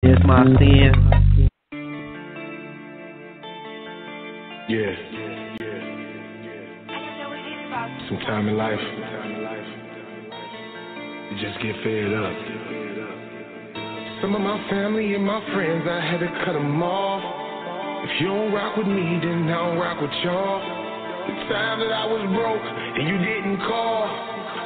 It's my sin. Yeah. Sometime in life, you just get fed up. Some of my family and my friends, I had to cut them off. If you don't rock with me, then I don't rock with y'all. The time that I was broke and you didn't call.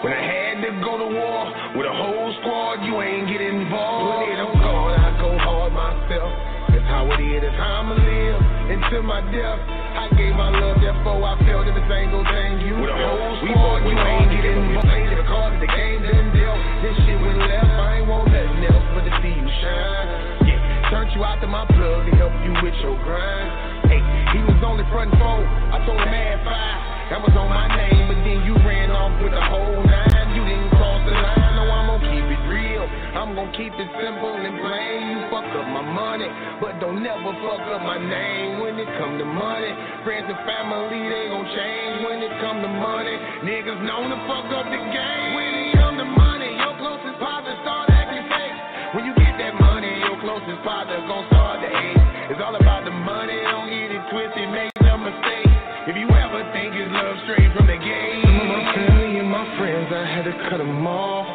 When I had to go to war with a whole squad, you ain't get involved. When it don't go, I go hard myself. That's how it is, that's how I'ma live until my death. I gave my love, therefore I felt everything gon' change you. With a whole squad, you ain't get involved. Ain't the card that the game done dealt. This shit went left, I ain't want nothing else but to see you shine. Yeah, turned you out to my plug to help you with your grind. Hey, he was on the front fold, I told him add 5. That was on my name, but then you ran off with the whole 9. You didn't cross the line, no, I'm gon' keep it real. I'm gon' keep it simple and plain. You fuck up my money, but don't never fuck up my name. When it come to money, friends and family, they gon' change. When it come to money, niggas known to fuck up the game. When it come to money, your closest partner start acting fake. When you get that money, your closest partner gon' start to hate. It's all about the money, don't get it twisted, make no mistake. If you ever think it's love straight from the gate. Some of my family and my friends, I had to cut them off.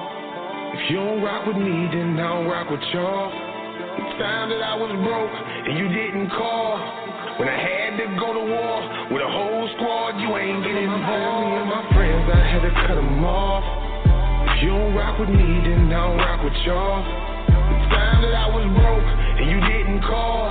If you don't rock with me, then I don't rock with y'all. The time that I was broke and you didn't call. When I had to go to war with a whole squad, you ain't get involved. My family and my friends, I had to cut them off. If you don't rock with me, then I don't rock with y'all. The time that I was broke and you didn't call.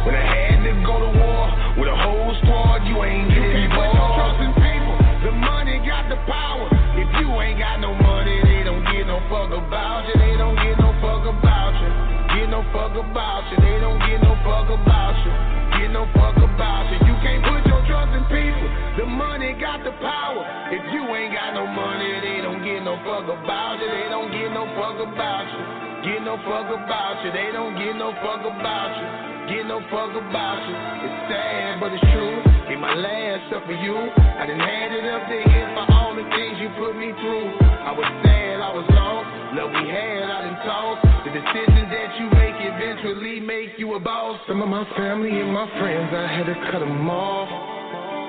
When I had to go to war with a whole squad, you ain't get involved. You can't put your trust in people. The money got the power. If you ain't got no money, they don't get no fuck about you. They don't get no fuck about you. Get no fuck about you. They don't get no fuck about you. Get no fuck about you. You can't put your trust in people. The money got the power. If you ain't got no money, they don't get no fuck about you. They don't get no fuck about you. Get no fuck about you. They don't get no fuck about you. Get no fuck about you. It's sad, but it's true. Get my last up for you. I done had it up to here for all the things you put me through. I was sad, I was lost. Love we had, I done tossed. The decisions that you make eventually make you a boss. Some of my family and my friends, I had to cut them off.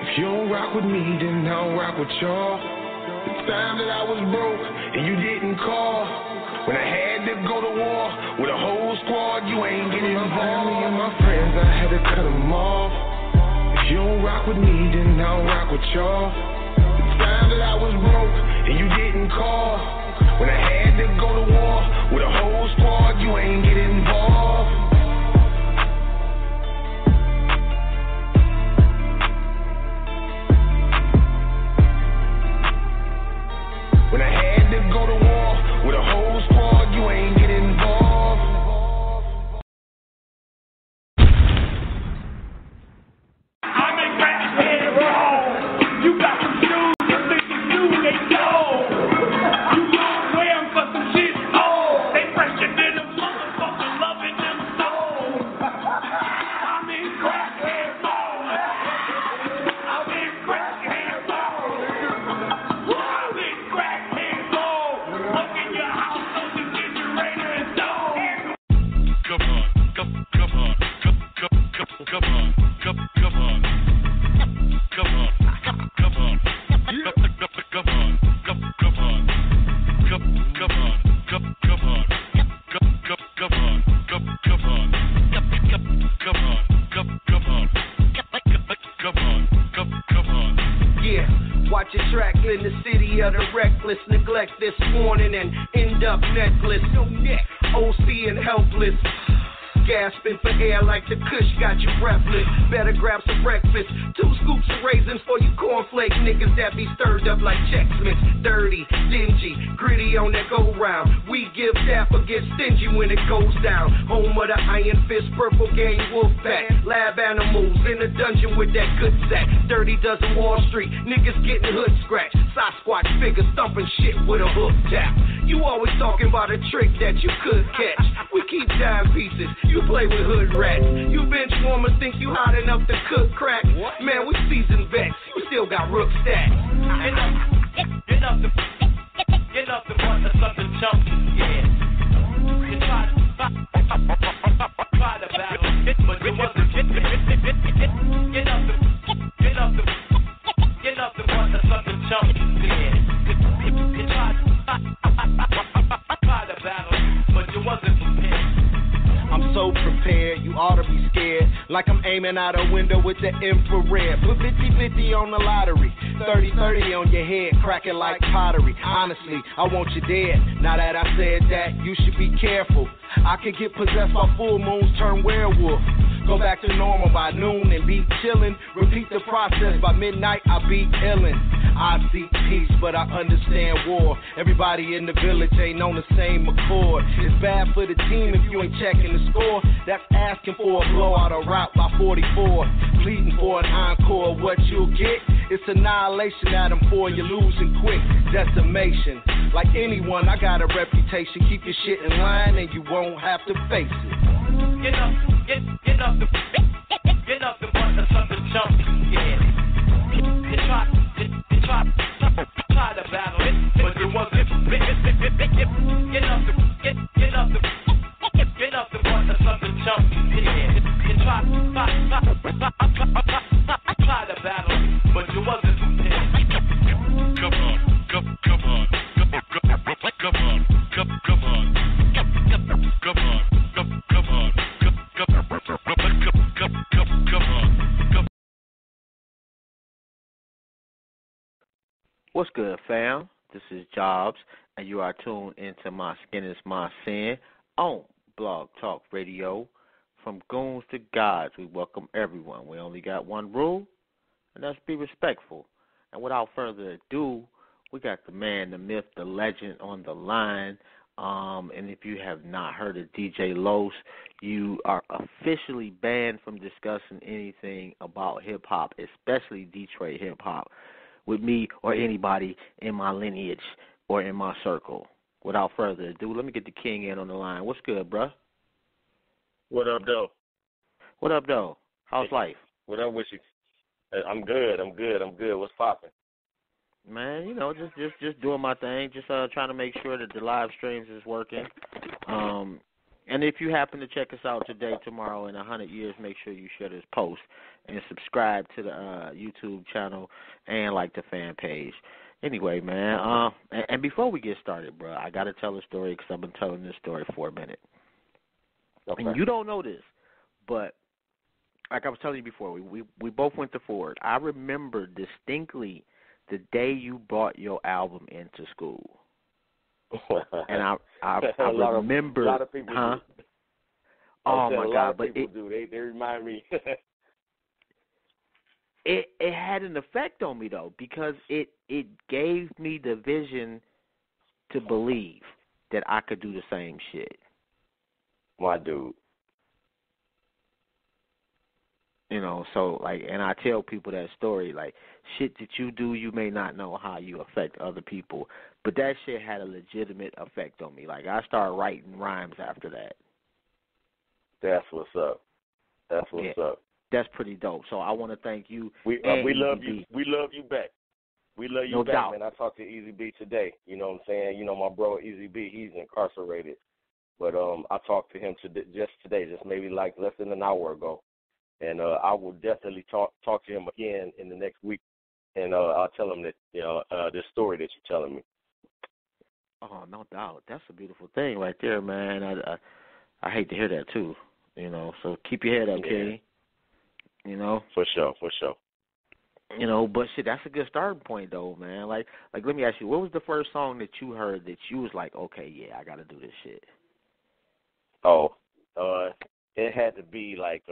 If you don't rock with me, then I don't rock with y'all. The time that I was broke and you didn't call. When I had to go to war with a whole squad, you ain't get involved. My family and my friends, I had to cut them off. If you don't rock with me, then I don't rock with y'all. The time that I was broke and you didn't call. When I had to go to war with a whole squad, you ain't get involved. When I had to go to war with a whole squad, you ain't get involved. I'm in crack head wrong. You got some shoes, you think you do, they go. You don't wear them for some shit, oh. They fresher than a motherfucker loving them souls. I'm in crack head wrong. I'm in crack head wrong. I'm in crack head wrong. Look in your house, so the refrigerator is done. Come on, come on, come on, come on, come on, come on, come on, come on, come on, come on, yeah, watch a track in the city of the reckless, neglect this morning and end up necklace, no neck, OC and helpless. Gasping for air like the kush got you breathless. Better grab some breakfast. 2 scoops of raisins for you cornflake niggas that be stirred up like Chex Mix. Dirty, dingy, gritty on that go round. We give that but get stingy when it goes down. Home of the Iron Fist, Purple Gang, Wolfpack. Lab animals in the dungeon with that good sack. Dirty dozen Wall Street, niggas getting hood scratched. Sasquatch figures thumping shit with a hook tap. You always talking about a trick that you could catch. We keep dime pieces. You play with hood rats. You bench warmers think you hot enough to cook crack. Man, we seasoned vets. You still got rook stats. Get up the button, something chunky, yeah. You try to prepared. You ought to be scared, like I'm aiming out a window with the infrared. Put 50-50 on the lottery, 30-30 on your head, crack it like pottery. Honestly, I want you dead. Now that I said that, you should be careful. I could get possessed by full moons, turn werewolf. Go back to normal by noon and be chillin'. Repeat the process, by midnight I be illin'. I seek peace, but I understand war. Everybody in the village ain't on the same accord. It's bad for the team if you ain't checking the score. That's asking for a blowout or route by 44. Pleading for an encore, what you'll get, it's annihilation at them for you losing quick. Decimation, like anyone, I got a reputation. Keep your shit in line and you won't have to face it. Get up the button or something jump, yeah. You try to battle it, but you wasn't. Get up the button or something jump, yeah. You try to battle it, but you wasn't prepared. Come on. What's good, fam? This is Jobs, and you are tuned into My Skin is My Sin on Blog Talk Radio. From goons to gods, we welcome everyone. We only got one rule, and that's be respectful. And without further ado, we got the man, the myth, the legend on the line. And if you have not heard of DJ Los, you are officially banned from discussing anything about hip-hop, especially Detroit hip-hop, with me or anybody in my lineage or in my circle. Without further ado, let me get the king in on the line. What's good, bruh? What up, though? What up, though? How's life? What up with you? I'm good. What's poppin'? Man, you know, just doing my thing, just trying to make sure that the live streams is working. And if you happen to check us out today, tomorrow, in 100 years, make sure you share this post and subscribe to the YouTube channel and like the fan page. Anyway, man, and before we get started, bro, I got to tell a story because I've been telling this story for a minute. Okay. And you don't know this, but like I was telling you before, we both went to Ford. I remember distinctly the day you brought your album into school. And I remember, a lot of people do. Oh my God! But they remind me. it had an effect on me though, because it gave me the vision to believe that I could do the same shit. My dude. You know, so like, and I tell people that story, like, shit that you do, you may not know how you affect other people, but that shit had a legitimate effect on me. Like, I started writing rhymes after that. That's what's up. That's That's pretty dope. So I want to thank you. We love you. We love you back. We love you no back, doubt. Man. I talked to Easy B today. You know what I'm saying? You know, my bro Easy B, he's incarcerated. But I talked to him just today, just maybe like less than an hour ago. And I will definitely talk to him again in the next week, and I'll tell him that this story that you're telling me. Oh, no doubt. That's a beautiful thing right there, man. I hate to hear that too. You know, so keep your head up, King. You know, for sure. You know, but shit, that's a good starting point though, man. Like let me ask you, what was the first song that you heard that you was like, okay, yeah, I got to do this shit? Oh, it had to be like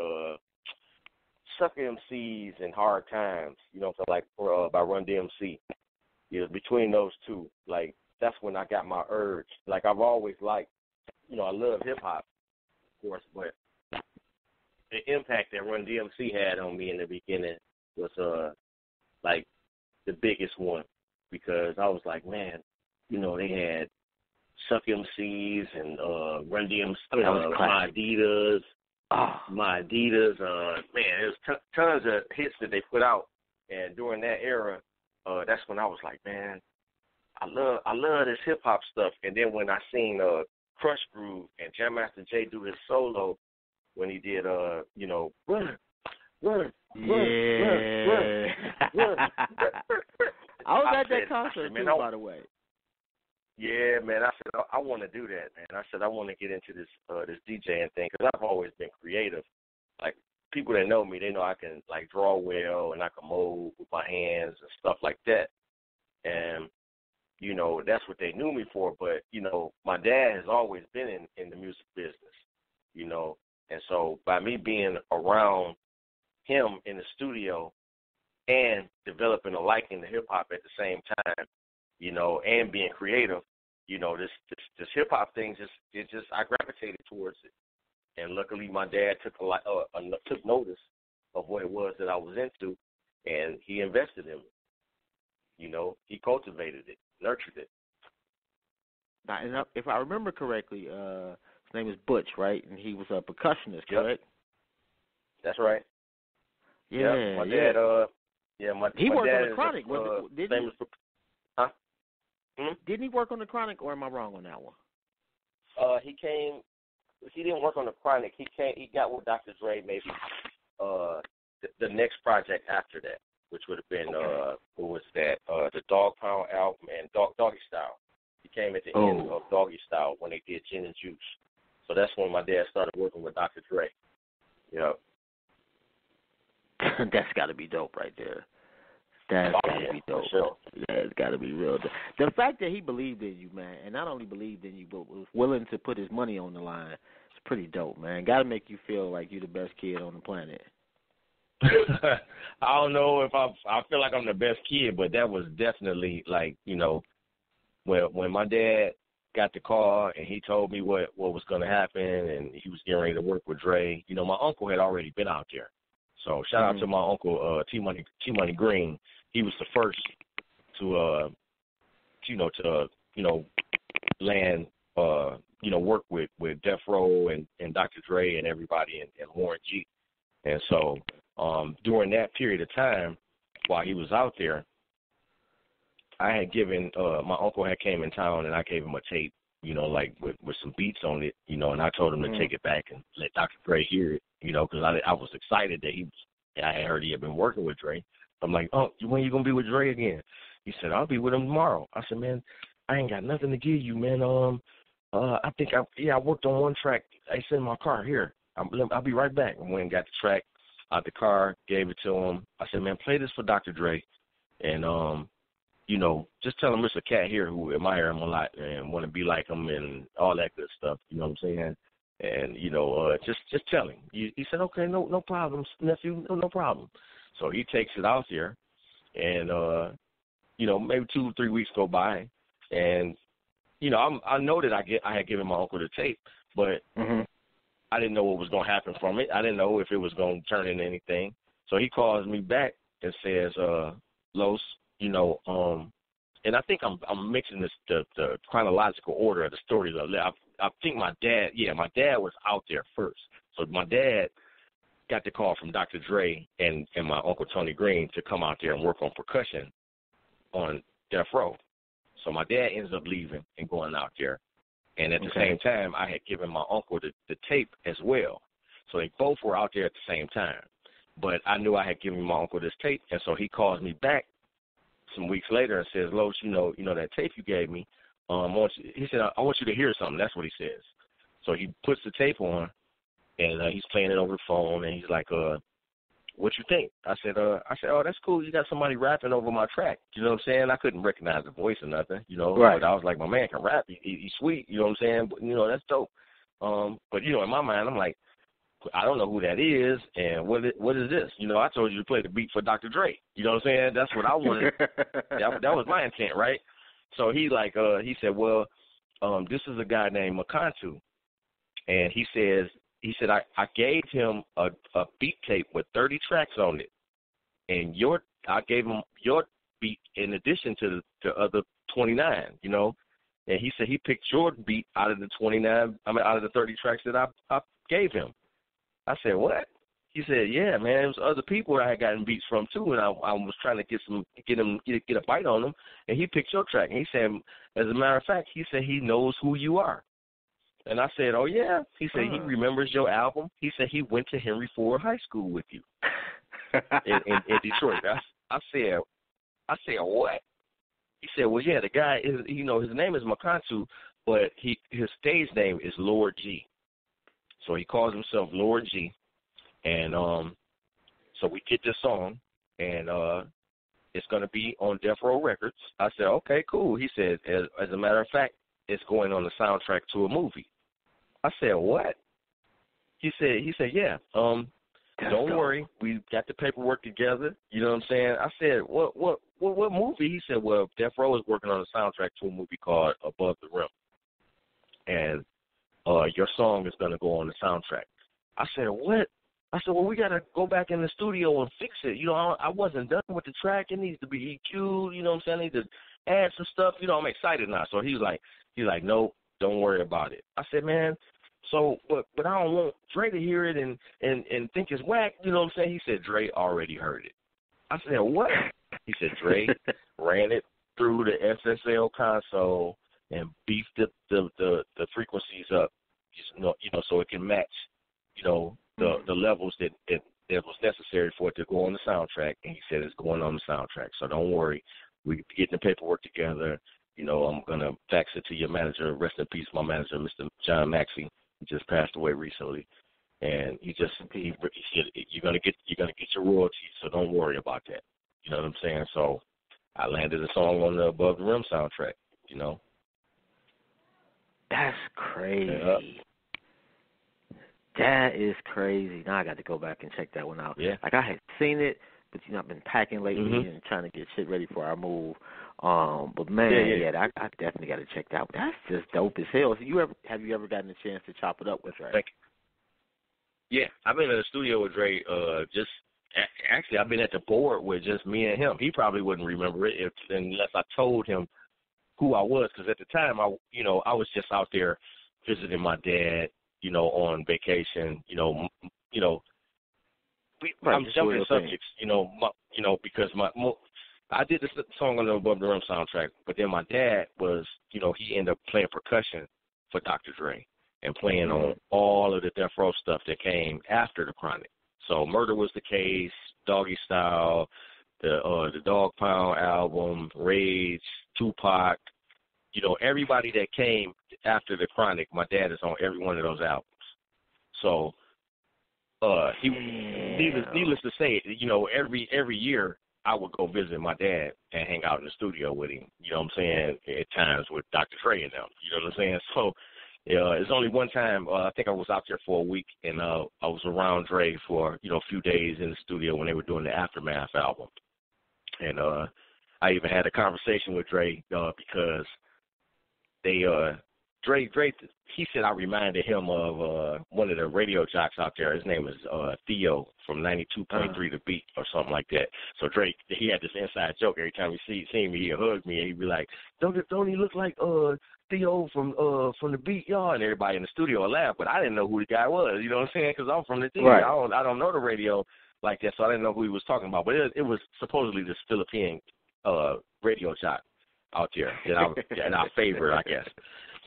Sucker MCs and Hard Times, you know, so like by Run DMC. Yeah, between those two, like that's when I got my urge. Like I've always liked, you know, I love hip hop, of course, but the impact that Run DMC had on me in the beginning was like the biggest one, because I was like, man, you know, they had Suck MCs and Run DMC, My Adidas. My Adidas, man, there's tons of hits that they put out, and during that era, that's when I was like, man, I love this hip hop stuff. And then when I seen Crush Groove and Jam Master Jay do his solo, when he did, you know, run. I was at that concert too, by the way. Yeah, man. I said I want to do that, man. I said I want to get into this this DJing thing because I've always been creative. Like people that know me, they know I can like draw well and I can mold with my hands and stuff like that. And you know that's what they knew me for. But you know my dad has always been in the music business. You know, and so by me being around him in the studio and developing a liking to hip hop at the same time, you know, and being creative, you know, this hip hop thing just I gravitated towards it, and luckily my dad took took notice of what it was that I was into, and he invested in me. You know, he cultivated it, nurtured it. Now, and if I remember correctly, his name is Butch, right? And he was a percussionist, correct? That's right. Yeah, my dad. he my worked dad on the Chronic, didn't he? Huh? Didn't he work on the Chronic, or am I wrong on that one? He came. He didn't work on the Chronic. He came. He got with Dr. Dre maybe the next project after that, which would have been what was that? The Dog Pound album and Doggy Style. He came at the end of Doggy Style when they did Gin and Juice. So that's when my dad started working with Dr. Dre. Yep. That's got to be dope right there. That's got to be dope. Sure. Yeah, it's got to be real dope. The fact that he believed in you, man, and not only believed in you, but was willing to put his money on the line, it's pretty dope, man. Got to make you feel like you're the best kid on the planet. I don't know if I feel like I'm the best kid, but that was definitely like, you know, when my dad got the call and he told me what was going to happen and he was getting ready to work with Dre, you know, my uncle had already been out there. So shout out to my uncle T Money Green. He was the first to land work with Death Row and Dr. Dre and everybody and Warren G. And so during that period of time while he was out there, I had given my uncle had came in town and I gave him a tape, you know, like with some beats on it, you know, and I told him to take it back and let Dr. Dre hear it, you know, because I was excited that I had heard he had been working with Dre. I'm like, oh, when you gonna be with Dre again? He said, I'll be with him tomorrow. I said, man, I ain't got nothing to give you, man. I think I worked on one track. It's in my car here. I'll be right back. I went and got the track out the car, gave it to him. I said, man, play this for Dr. Dre, and you know, just tell him there's a cat here who admire him a lot and want to be like him and all that good stuff. You know what I'm saying? And you know, just tell him. He said, okay, no problem, nephew, no problem. So he takes it out there, and you know, maybe 2 or 3 weeks go by, and you know, I know that I had given my uncle the tape, but I didn't know what was going to happen from it. I didn't know if it was going to turn into anything. So he calls me back and says, Los, you know, and I think I'm mixing the chronological order of the story. I think my dad was out there first. So my dad got the call from Dr. Dre and my uncle Tony Green to come out there and work on percussion on Death Row. So my dad ends up leaving and going out there. And at the same time, I had given my uncle the tape as well. So they both were out there at the same time. But I knew I had given my uncle this tape, and so he calls me back some weeks later and says, Los, you know that tape you gave me, he said, I want you to hear something. That's what he says. So he puts the tape on, and he's playing it over the phone, and he's like, what you think? I said, oh, that's cool. You got somebody rapping over my track. You know what I'm saying? I couldn't recognize the voice or nothing, you know. Right. But I was like, my man can rap. He's sweet. You know what I'm saying? But, you know, that's dope. But, you know, in my mind, I'm like, I don't know who that is, and what is this? You know, I told you to play the beat for Dr. Dre. You know what I'm saying? That's what I wanted. that was my intent, right? So he said, well, this is a guy named Makantu, and he said I gave him a beat tape with 30 tracks on it, and I gave him your beat in addition to the other 29, you know, and he said he picked your beat out of the 30 tracks that I gave him. I said, what? He said, yeah, man, it was other people that I had gotten beats from too, and I was trying to get a bite on them, and he picked your track. And he said, as a matter of fact, he said he knows who you are. And I said, oh yeah. He said he remembers your album. He said he went to Henry Ford High School with you in Detroit. I said, what? He said, well, yeah, the guy is, you know, his name is Makantu, but his stage name is Lord G. So he calls himself Lord G. And so we get this song, and it's going to be on Death Row Records. I said, okay, cool. He said, as a matter of fact, it's going on the soundtrack to a movie. I said, what? He said, yeah. Don't worry, we got the paperwork together. You know what I'm saying? I said, what movie? He said, well, Death Row is working on a soundtrack to a movie called Above the Rim, and your song is going to go on the soundtrack. I said, what? I said, well, we got to go back in the studio and fix it. You know, I wasn't done with the track. It needs to be EQ'd. You know what I'm saying? I need to add some stuff. You know, I'm excited now. So he's like, no, don't worry about it. I said, man, so, but I don't want Dre to hear it and think it's whack. You know what I'm saying? He said, Dre already heard it. I said, what? He said, Dre ran it through the SSL console and beefed the frequencies up, you know, so it can match, you know, the levels that was necessary for it to go on the soundtrack. And he said it's going on the soundtrack. So don't worry. We're getting the paperwork together. You know, I'm going to fax it to your manager. Rest in peace, my manager, Mr. John Maxey. He just passed away recently. And he said, you're gonna get your royalties, so don't worry about that. You know what I'm saying? So I landed a song on the Above the Rim soundtrack, you know. That's crazy. Yeah. That is crazy. Now I got to go back and check that one out. Yeah. Like, I had seen it, but, you know, I've been packing lately and trying to get shit ready for our move. But, man, I definitely got to check that out. That's just dope as hell. So have you ever gotten a chance to chop it up with Dre? Yeah, I've been in the studio with Dre. Actually, I've been at the board with just me and him. He probably wouldn't remember it unless I told him who I was, because at the time, I was just out there visiting my dad, you know, on vacation, I'm jumping subjects, because I did this song on the Above the Rim soundtrack, but then my dad was, he ended up playing percussion for Dr. Dre and playing on all of the Death Row stuff that came after the Chronic. So Murder Was the Case, Doggy Style, the Dog Pound album, Rage, Tupac, everybody that came after the Chronic, my dad is on every one of those albums. So needless to say, every year I would go visit my dad and hang out in the studio with him, you know what I'm saying, at times with Dr. Dre and them, you know what I'm saying? So it's only one time, I think I was out there for a week, and I was around Dre for, a few days in the studio when they were doing the Aftermath album. And I even had a conversation with Dre because Dre, he said I reminded him of one of the radio jocks out there. His name is Theo from 92.3 The Beat or something like that. So Dre, he had this inside joke every time he see me, he'd hug me and he'd be like, don't he look like Theo from the Beat, y'all? And everybody in the studio would laugh, but I didn't know who the guy was, you know what I'm saying? Because I'm from the TV. Right. I don't know the radio like that, so I didn't know who he was talking about. But it was supposedly this Philippine radio jock out there that I favored, I guess.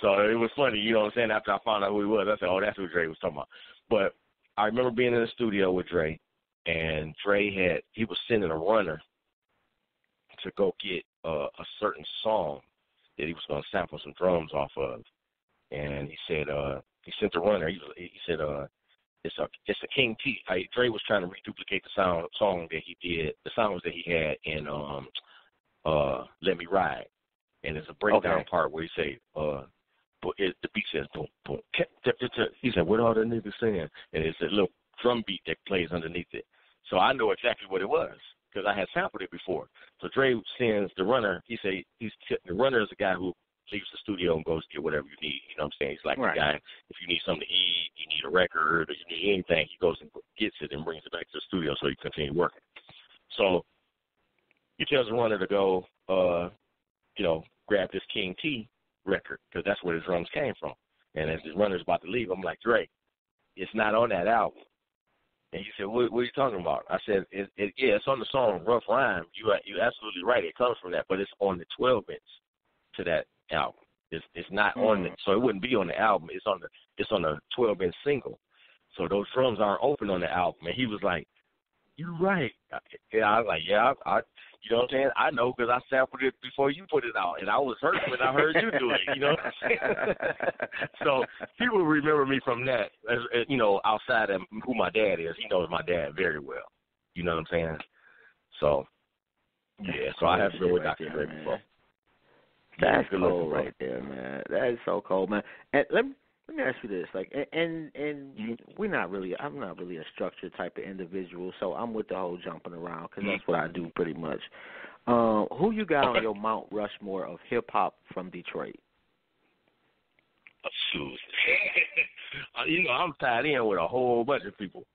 So it was funny, you know what I'm saying? After I found out who he was, I said, oh, that's who Dre was talking about. But I remember being in the studio with Dre, and he was sending a runner to go get a certain song that he was going to sample some drums off of. And he said, he sent the runner. He said, it's a King T. Dre was trying to reduplicate the song that he did, the songs that he had in Let Me Ride. And there's a breakdown part where he say, the beat says boom, boom. He said, what all the niggas saying? And it's a little drum beat that plays underneath it. So I know exactly what it was because I had sampled it before. So Dre sends the runner. He said the runner is a guy who leaves the studio and goes get whatever you need. You know what I'm saying? He's like the guy, if you need something to eat, you need a record, or you need anything, he goes and gets it and brings it back to the studio so you continue working. So he tells the runner to go, grab this King T record because that's where the drums came from. And as the runner's about to leave, I'm like, Dre, it's not on that album. And he said, what are you talking about? I said, it's on the song Rough Rhyme. You're absolutely right. It comes from that, but it's on the 12-inch to that album. It's not on the, so it wouldn't be on the album. It's on the 12-inch single. So those drums aren't open on the album. And he was like, You're right. Yeah, I was like, yeah, I you know what I'm saying? I know because I sampled it before you put it out, and I was hurt when I heard you do it. You know what I'm saying? So people remember me from that. As you know, outside of who my dad is, he knows my dad very well. You know what I'm saying? So yeah, so I have been with Dr. Dre before. That's cold right there, man. That is so cold, man. And let me ask you this, like, and I'm not really a structured type of individual, so I'm with the whole jumping around because that's what I do pretty much. Who you got on your Mount Rushmore of hip hop from Detroit? Shoot, you know I'm tied in with a whole bunch of people.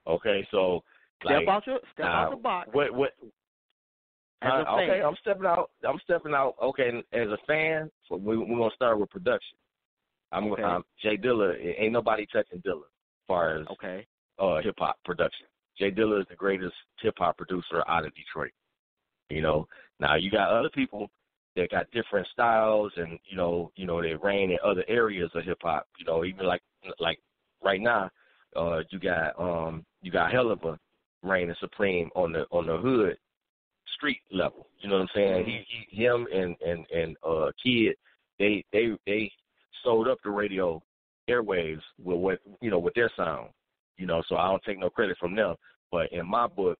Okay, so Step out the box. What? Okay, I'm stepping out. Okay, as a fan, so we're gonna start with production. I'm Jay Dilla. Ain't nobody touching Dilla as far as hip hop production. Jay Dilla is the greatest hip hop producer out of Detroit. You know, now you got other people that got different styles, and you know they reign in other areas of hip hop. You know, even like right now, you got Helluva reigning supreme on the hood street level. You know what I'm saying? Him and Kid, they sold up the radio airwaves with their sound. You know, so I don't take no credit from them. But in my book,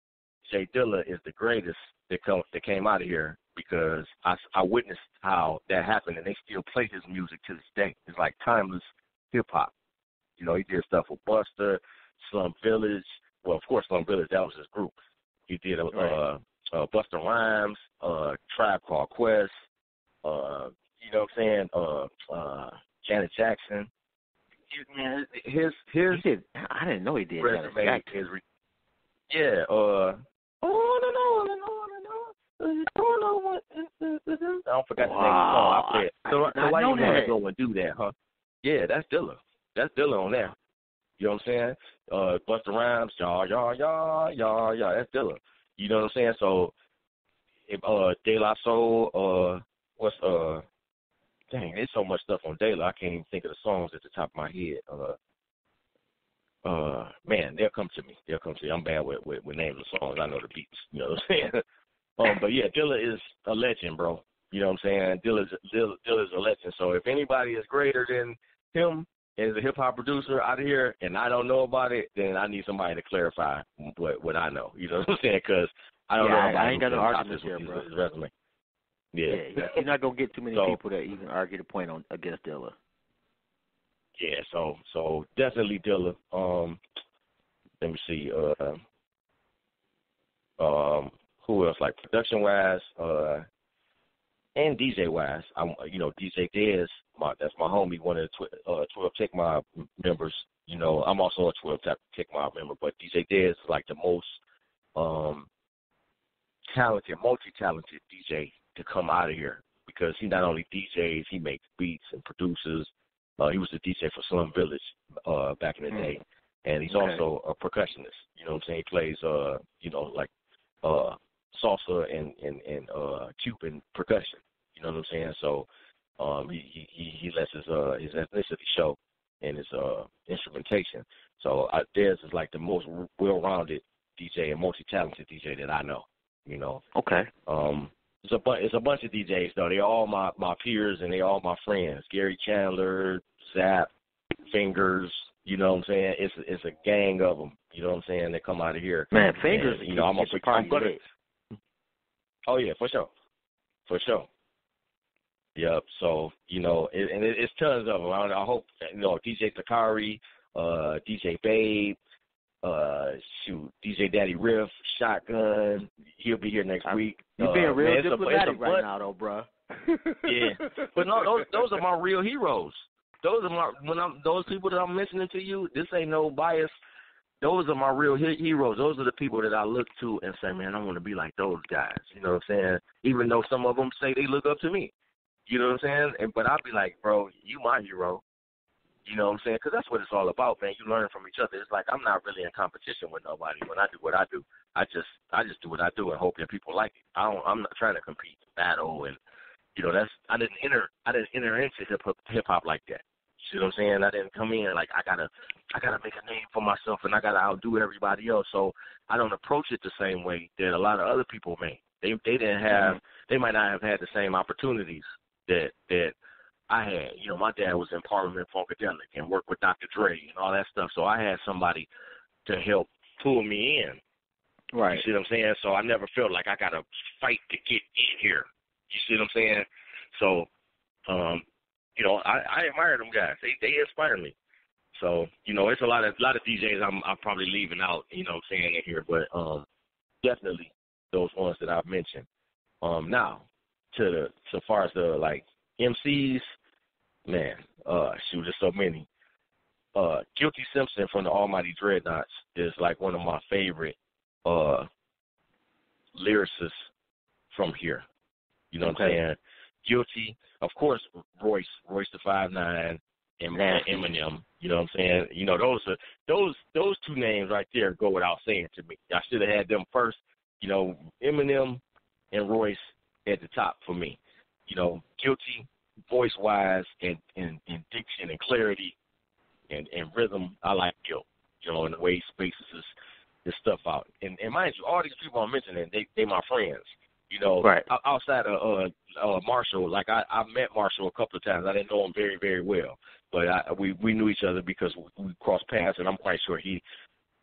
Jay Dilla is the greatest that came out of here because I witnessed how that happened, and they still play his music to this day. It's like timeless hip hop. You know, he did stuff with Busta, Slum Village. Well, of course, Slum Village, that was his group. He did Busta Rhymes, Tribe Called Quest, you know what I'm saying? Janet Jackson. Man, his I didn't know he did resume Janet Jackson. I forgot the name of the song. I played. So why you want to go and do that, huh? Yeah, that's Dilla. That's Dilla on there. You know what I'm saying? Busta Rhymes, yeah, that's Dilla. You know what I'm saying? So, if De La Soul, dang, there's so much stuff on De La, I can't even think of the songs at the top of my head. Man, they'll come to me. I'm bad with names of songs. I know the beats. You know what I'm saying? But yeah, Dilla is a legend, bro. You know what I'm saying? Dilla's a legend. So if anybody is greater than him as a hip hop producer out of here, and I don't know about it, then I need somebody to clarify what I know. You know what I'm saying? Because I don't know. I ain't got no arguments here, bro. His resume. Yeah. You're not gonna get too many people that even argue the point against Dilla. Yeah, so definitely Dilla. Let me see. Who else? Like production wise, and DJ wise, DJ Dez, that's my homie, one of the 12 Tech Mob members. You know, I'm also a 12 Tech Mob member, but DJ Dez is like the most multi-talented DJ to come out of here because he not only DJs, he makes beats and produces. He was a DJ for Slum Village back in the day, and he's also a percussionist. You know what I'm saying? He plays, like salsa and Cuban percussion. You know what I'm saying? So he lets his ethnicity show in his instrumentation. So Dez is like the most well-rounded DJ and multi-talented DJ that I know. You know. Okay. It's a bunch of DJs though. They're all my peers and they're all my friends. Gary Chandler, Zap, Fingers. You know what I'm saying? It's a gang of them. You know what I'm saying? They come out of here. Man, Fingers. And, I'm gonna. Oh yeah, for sure. Yep. So it's tons of them. I hope DJ Takari, DJ Babe. DJ Daddy Riff, Shotgun, he'll be here next week. You're being real diplomatic right now, though, bro. Yeah, but no, those are my real heroes. Those are those people that I'm mentioning to you. This ain't no bias. Those are my real heroes. Those are the people that I look to and say, man, I want to be like those guys. You know what I'm saying? Even though some of them say they look up to me. You know what I'm saying? But I'll be like, bro, you my hero. You know what I'm saying? Because that's what it's all about, man. You learn from each other. It's like I'm not really in competition with nobody when I do what I do. I just do what I do and hope that people like it. I'm not trying to compete, battle, and I didn't enter into hip hop like that. see what I'm saying? I didn't come in like I gotta make a name for myself and I gotta outdo everybody else. So I don't approach it the same way that a lot of other people may. They didn't have they might not have had the same opportunities that I had. You know, my dad was in Parliament Funkadelic and worked with Dr. Dre and all that stuff. So I had somebody to help pull me in. Right. You see what I'm saying? So I never felt like I gotta fight to get in here. You see what I'm saying? So, you know, I admire them guys. They inspire me. So, you know, it's a lot of DJs I'm probably leaving out, you know what I'm saying, in here, but definitely those ones that I've mentioned. Now, so far as the like MCs, man, shoot, there's so many. Guilty Simpson from the Almighty Dreadnoughts is like one of my favorite lyricists from here. You know what I'm saying? Guilty, of course, Royce the 5'9", and Eminem. You know what I'm saying? You know, those two names right there go without saying to me. I should have had them first. You know, Eminem and Royce at the top for me. You know, Guilty, voice-wise, and diction and clarity and rhythm. I like Guilt. You know, and the way he spaces his stuff out. And mind you, all these people I'm mentioning, they my friends. You know, right. Outside of Marshall, like I met Marshall a couple of times. I didn't know him very, very well, but we knew each other because we crossed paths, and I'm quite sure he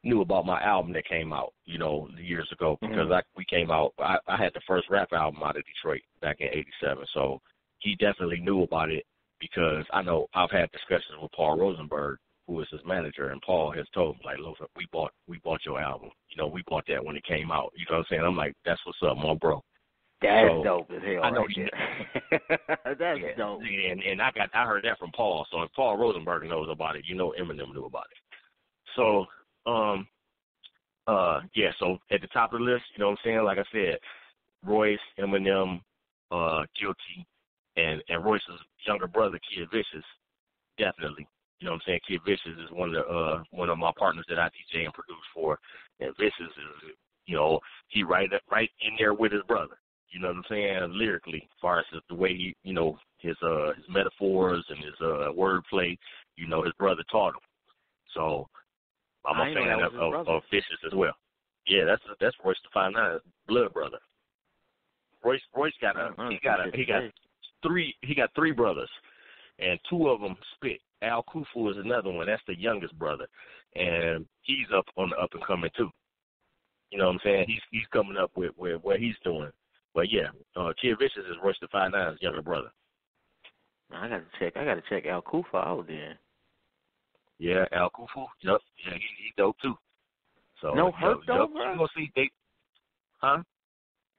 knew about my album that came out, you know, years ago because we came out. I had the first rap album out of Detroit back in '87, so he definitely knew about it because I know I've had discussions with Paul Rosenberg, who is his manager, and Paul has told me, like, look, we bought your album. You know, we bought that when it came out. You know what I'm saying? I'm like, that's what's up, my bro. That's dope as hell. I know That's dope. And I heard that from Paul. So if Paul Rosenberg knows about it, you know Eminem knew about it. So so at the top of the list, you know what I'm saying? Like I said, Royce, Eminem, Guilty, and Royce's younger brother, Kid Vicious, definitely. You know what I'm saying? Kid Vicious is one of my partners that I DJ and produce for, and Vicious is, you know, he right in there with his brother. You know what I'm saying? Lyrically, as far as the way he, you know, his metaphors and his wordplay, you know, his brother taught him. So I'm a fan of Vicious as well. Yeah, that's Royce the 5'9", blood brother. Royce got three brothers, and two of them spit. Al Kufu is another one. That's the youngest brother, and he's up on the up and coming too. You know what I'm saying? He's coming up with what he's doing. But yeah, Kid Vicious is Royce the 5'9"'s younger brother. I gotta check Al Kufa out then. Yeah, Al Kufu. Yep. Yeah, he dope too. So no Herc though, bro? You gonna see huh?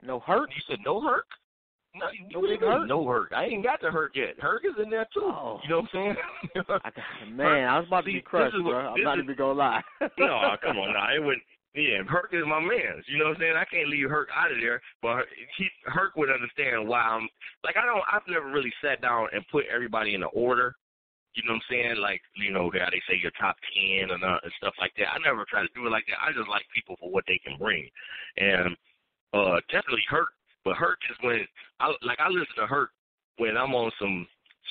No Herc? You said no Herc? No, no big Herc? No Herc. I ain't got the Herc yet. Herc is in there too. Oh. You know what I'm saying? Man, I was about to be crushed, bro. I'm not even gonna lie. No, come on now. It wouldn't. Yeah, Herc is my man. You know what I'm saying? I can't leave Herc out of there, but Herc would understand why I'm like I've never really sat down and put everybody in an order. You know what I'm saying? Like, you know, how they say your top 10 and stuff like that. I never try to do it like that. I just like people for what they can bring. And definitely Herc, but Herc is when I listen to Herc when I'm on some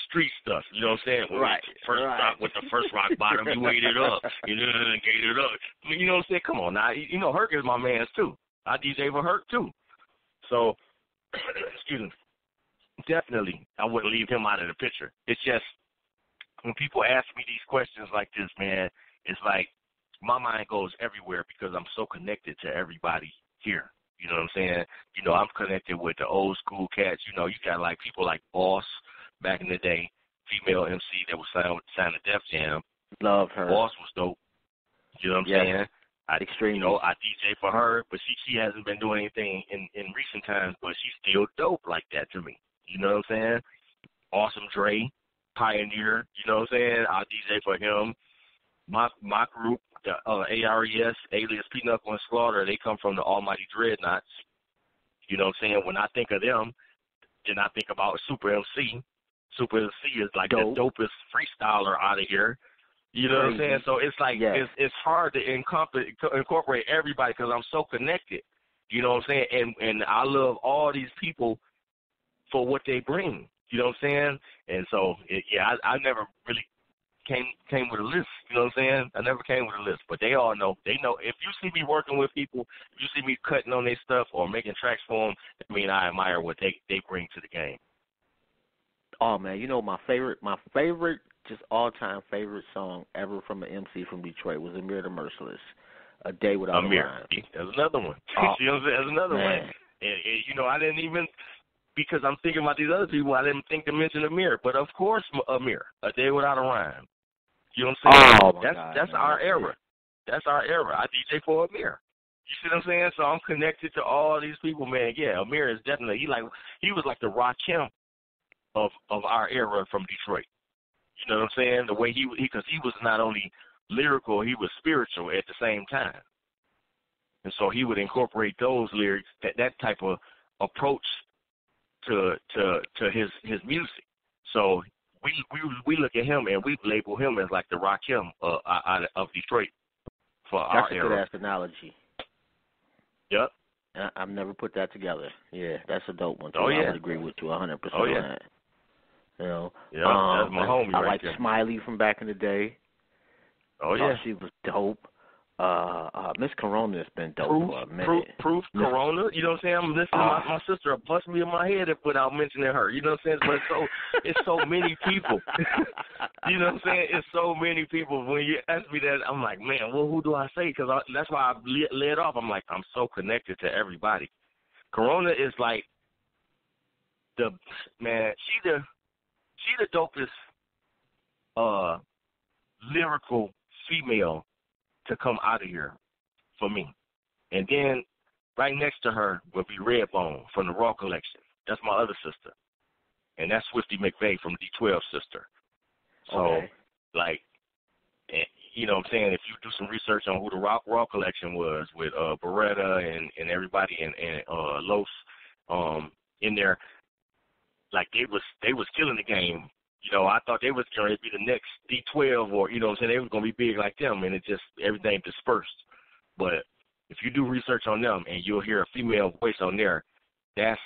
street stuff, you know what I'm saying? Right. Rock with the first rock bottom, you ate it up, you know, and gave it up. I mean, you know what I'm saying? Come on now, you know, Herc is my man's too. I DJ for Herc too. So, excuse me, definitely I wouldn't leave him out of the picture. It's just when people ask me these questions like this, man, it's like my mind goes everywhere because I'm so connected to everybody here. You know what I'm saying? You know, I'm connected with the old school cats. You know, you got like people like Boss back in the day, female MC that was signed to Def Jam. Love her. Boss was dope. You know what I'm saying? Extremely. You know, I DJ for her, but she hasn't been doing anything in recent times, but she's still dope like that to me. You know what I'm saying? Awesome Dre, Pioneer. You know what I'm saying? I DJ for him. My group, the ARES, Alias Pinocchio and Slaughter, they come from the Almighty Dreadnoughts. You know what I'm saying? When I think of them, then I think about Super MC. Super MC is like the dopest freestyler out of here. You know what I'm saying? So it's like it's hard to incorporate everybody because I'm so connected. You know what I'm saying? And I love all these people for what they bring. You know what I'm saying? And so, I never really came with a list. You know what I'm saying? I never came with a list, but they all know. They know if you see me working with people, if you see me cutting on their stuff or making tracks for them, I mean I admire what they bring to the game. Oh man, you know my favorite, just all-time favorite song ever from an MC from Detroit was Amir the Merciless, A Day Without a Rhyme. There's another one. Oh, you know what I'm saying? There's another man. one. And you know, I didn't even, because I'm thinking about these other people, I didn't think to mention Amir. But of course, Amir, A Day Without a Rhyme. You know what I'm saying? Oh, my God, that's man, our that's era. it. That's our era. I DJ for Amir. You see what I'm saying? So I'm connected to all these people, man. Yeah, Amir is definitely, he was like the Rakim of our era from Detroit. You know what I'm saying? The way because he was not only lyrical, he was spiritual at the same time. And so he would incorporate those lyrics, that type of approach to his music. So we look at him and we label him as like the Rakim of Detroit for our That's a era. good ass analogy. Yep. I've never put that together. Yeah, that's a dope one too. Oh, yeah. I would agree with you 100% Oh, yeah. on that. You know, Yeah, that's my homie I right like there. Smiley from back in the day. Oh yeah, She was dope. Miss Corona has been dope for a minute. Proof Corona. You know what I'm saying? I'm listening to my sister bust me in my head without mentioning her. You know what I'm saying? But it's so many people. You know what I'm saying? It's so many people. When you ask me that, I'm like, man, well, who do I say? Because that's why I led off. I'm like, I'm so connected to everybody. Corona is like she the dopest lyrical female to come out of here for me. And then right next to her would be Redbone from the Raw Collection. That's my other sister. And that's Swifty McVeigh from D12 sister. So, Okay. you know what I'm saying, if you do some research on who the Raw Collection was with Beretta and everybody and Los in there, like they was killing the game. You know, I thought they was going to be the next D12 or, you know what I'm saying, they was going to be big like them, and it just, everything dispersed. But if you do research on them and you'll hear a female voice on there, that's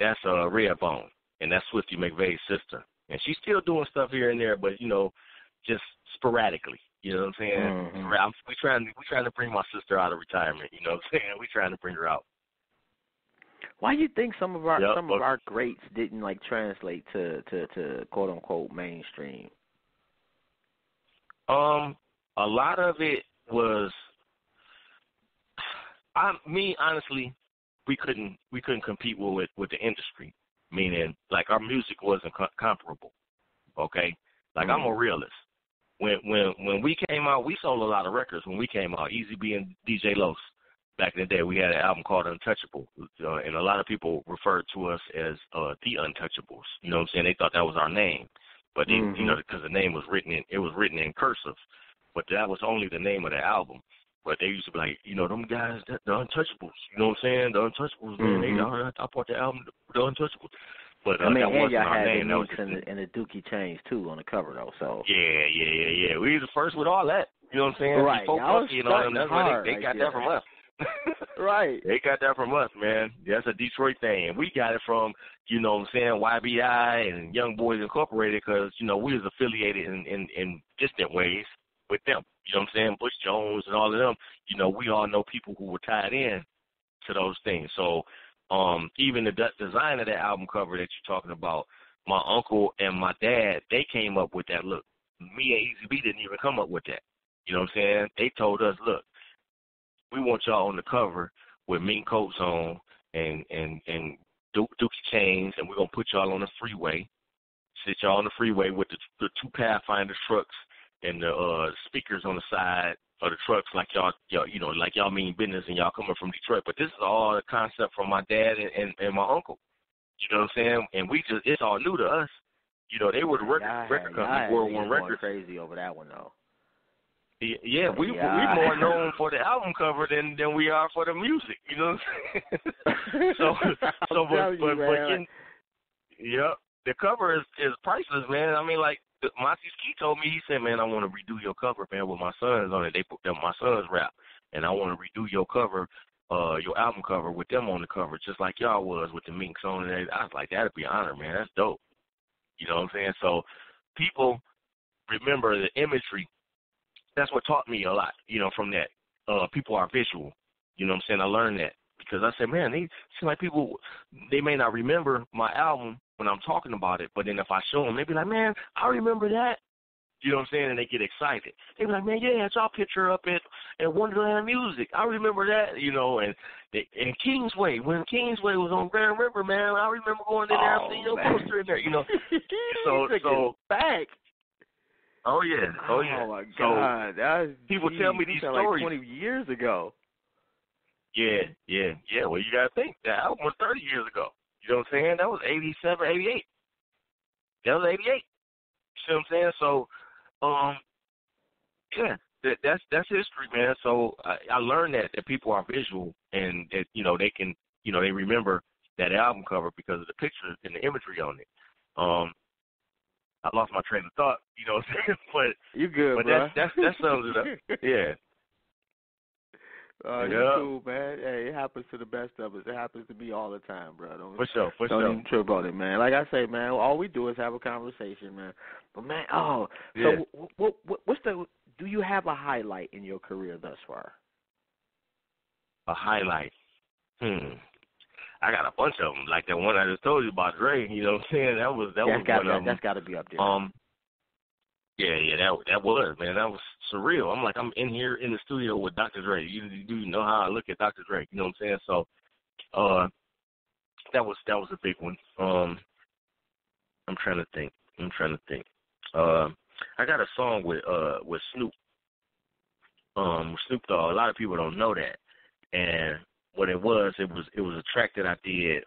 Redbone, and that's Swifty McVeigh's sister. And she's still doing stuff here and there, but, you know, just sporadically. You know what I'm saying? Mm-hmm. We trying to bring my sister out of retirement, you know what I'm saying? We trying to bring her out. Why do you think some of our greats didn't like translate to quote unquote mainstream? A lot of it was honestly, we couldn't compete with the industry. Meaning, like, our music wasn't comparable. Okay, like I'm a realist. When we came out, we sold a lot of records. When we came out, Easy B and DJ Los. Back in the day, we had an album called Untouchable, and a lot of people referred to us as the Untouchables. You know what I'm saying? They thought that was our name, but you know, because the name was written in cursive, but that was only the name of the album. But they used to be like, you know, them guys, the Untouchables. You know what I'm saying? The Untouchables, man. I bought the album, the Untouchables. But I mean, that wasn't y'all our had name. the Knicks and the Dookie chains too on the cover though. So yeah. We were the first with all that. You know what I'm saying? Right. Before Puffy and all them, that's where they got that from us. Right. They got that from us, man. That's a Detroit thing. We got it from, you know what I'm saying, YBI and Young Boys Incorporated because, you know, we was affiliated in distant ways with them. You know what I'm saying? Bush Jones and all of them, you know, we all know people who were tied in to those things. So even the design of that album cover that you're talking about, my uncle and my dad, they came up with that look. Me and Easy B didn't even come up with that. You know what I'm saying? They told us, look, we want y'all on the cover with mink coats on and dookie chains, and we're going to put y'all on the freeway, sit y'all on the freeway with the two Pathfinder trucks and the speakers on the side of the trucks like y'all, you know, like y'all mean business and y'all coming from Detroit. But this is all a concept from my dad and my uncle. You know what I'm saying? And it's all new to us. You know, they were the record company, World One Records. Crazy over that one, though. Yeah, we more known for the album cover than we are for the music. You know what I'm saying? The cover is priceless, man. I mean, like Monty Ski told me, he said, man, I want to redo your cover, man, with my sons on it. They put my sons rap, and I want to redo your cover, your album cover with them on the cover, just like y'all was with the minks on it. I was like, that'd be an honor, man. That's dope. You know what I'm saying? So people remember the imagery. That's what taught me a lot, from that. People are visual. You know what I'm saying? I learned that because I said, man, they seem like people, they may not remember my album when I'm talking about it, but then if I show them, they be like, man, I remember that. You know what I'm saying? And they get excited. They be like, man, yeah, it's our picture up at Wonderland Music. I remember that, and Kingsway, when Kingsway was on Grand River, man, I remember going in there and seeing your poster in there, So back. Oh yeah. Oh my God! So people tell me these stories like 20 years ago. Yeah. Well, you gotta think that album was 30 years ago. You know what I'm saying? That was 87, 88. That was 88. You know what I'm saying? So, that's history, man. So I learned that people are visual and that they can they remember that album cover because of the picture and the imagery on it. I lost my train of thought, what I'm saying? But you good, but bro. that sums it up. Yeah. You're cool, man. Hey, it happens to the best of us. It happens to me all the time, bro. For sure. Don't even trip on it, man. Like I say, man, all we do is have a conversation, man. But man, so what's do you have a highlight in your career thus far? A highlight? I got a bunch of them, like that one I just told you about, Dre. You know what I'm saying? That was one of them. That's got to be up there. That was, man. That was surreal. I'm in here in the studio with Dr. Dre. You do know how I look at Dr. Dre. You know what I'm saying? So, that was a big one. I'm trying to think. I got a song with Snoop. Snoop Dogg. A lot of people don't know that, and what it was a track that I did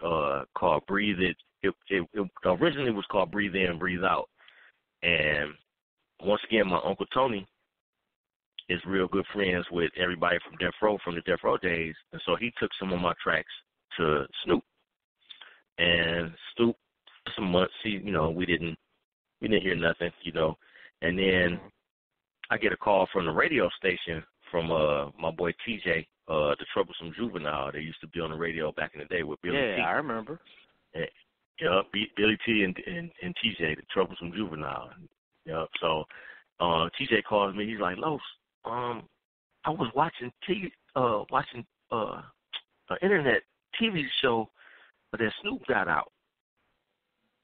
called Breathe It. It originally was called Breathe In, Breathe Out. And once again, my Uncle Tony is real good friends with everybody from Death Row, from the Death Row days. And so he took some of my tracks to Snoop. And Snoop, some months, we didn't hear nothing, And then I get a call from the radio station from my boy TJ, the Troublesome Juvenile. They used to be on the radio back in the day with Billy T. Yeah, I remember. And, Billy T and TJ, the Troublesome Juvenile. So TJ calls me. He's like, Los, I was watching an internet TV show that Snoop got out,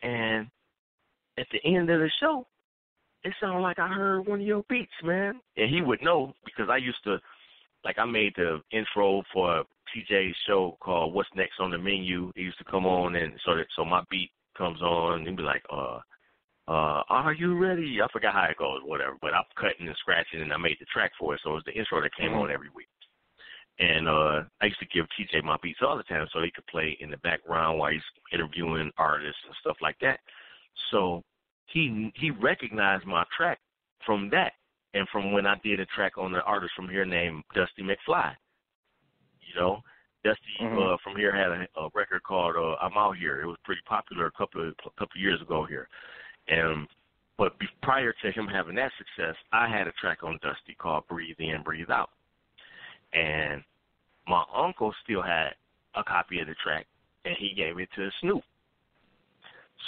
and at the end of the show, it sounded like I heard one of your beats, man. And he would know because I used to. Like, I made the intro for TJ's show called What's Next on the Menu. It used to come on, and so my beat comes on, and be like, are you ready? I forgot how it goes, whatever. But I'm cutting and scratching, and I made the track for it, so it was the intro that came on every week. And I used to give TJ my beats all the time so he could play in the background while he's interviewing artists and stuff like that. So he recognized my track from that. And from when I did a track on an artist from here named Dusty McFly. Dusty from here had a record called I'm Out Here. It was pretty popular a couple of years ago here. But prior to him having that success, I had a track on Dusty called Breathe In, Breathe Out. And my uncle still had a copy of the track, and he gave it to Snoop.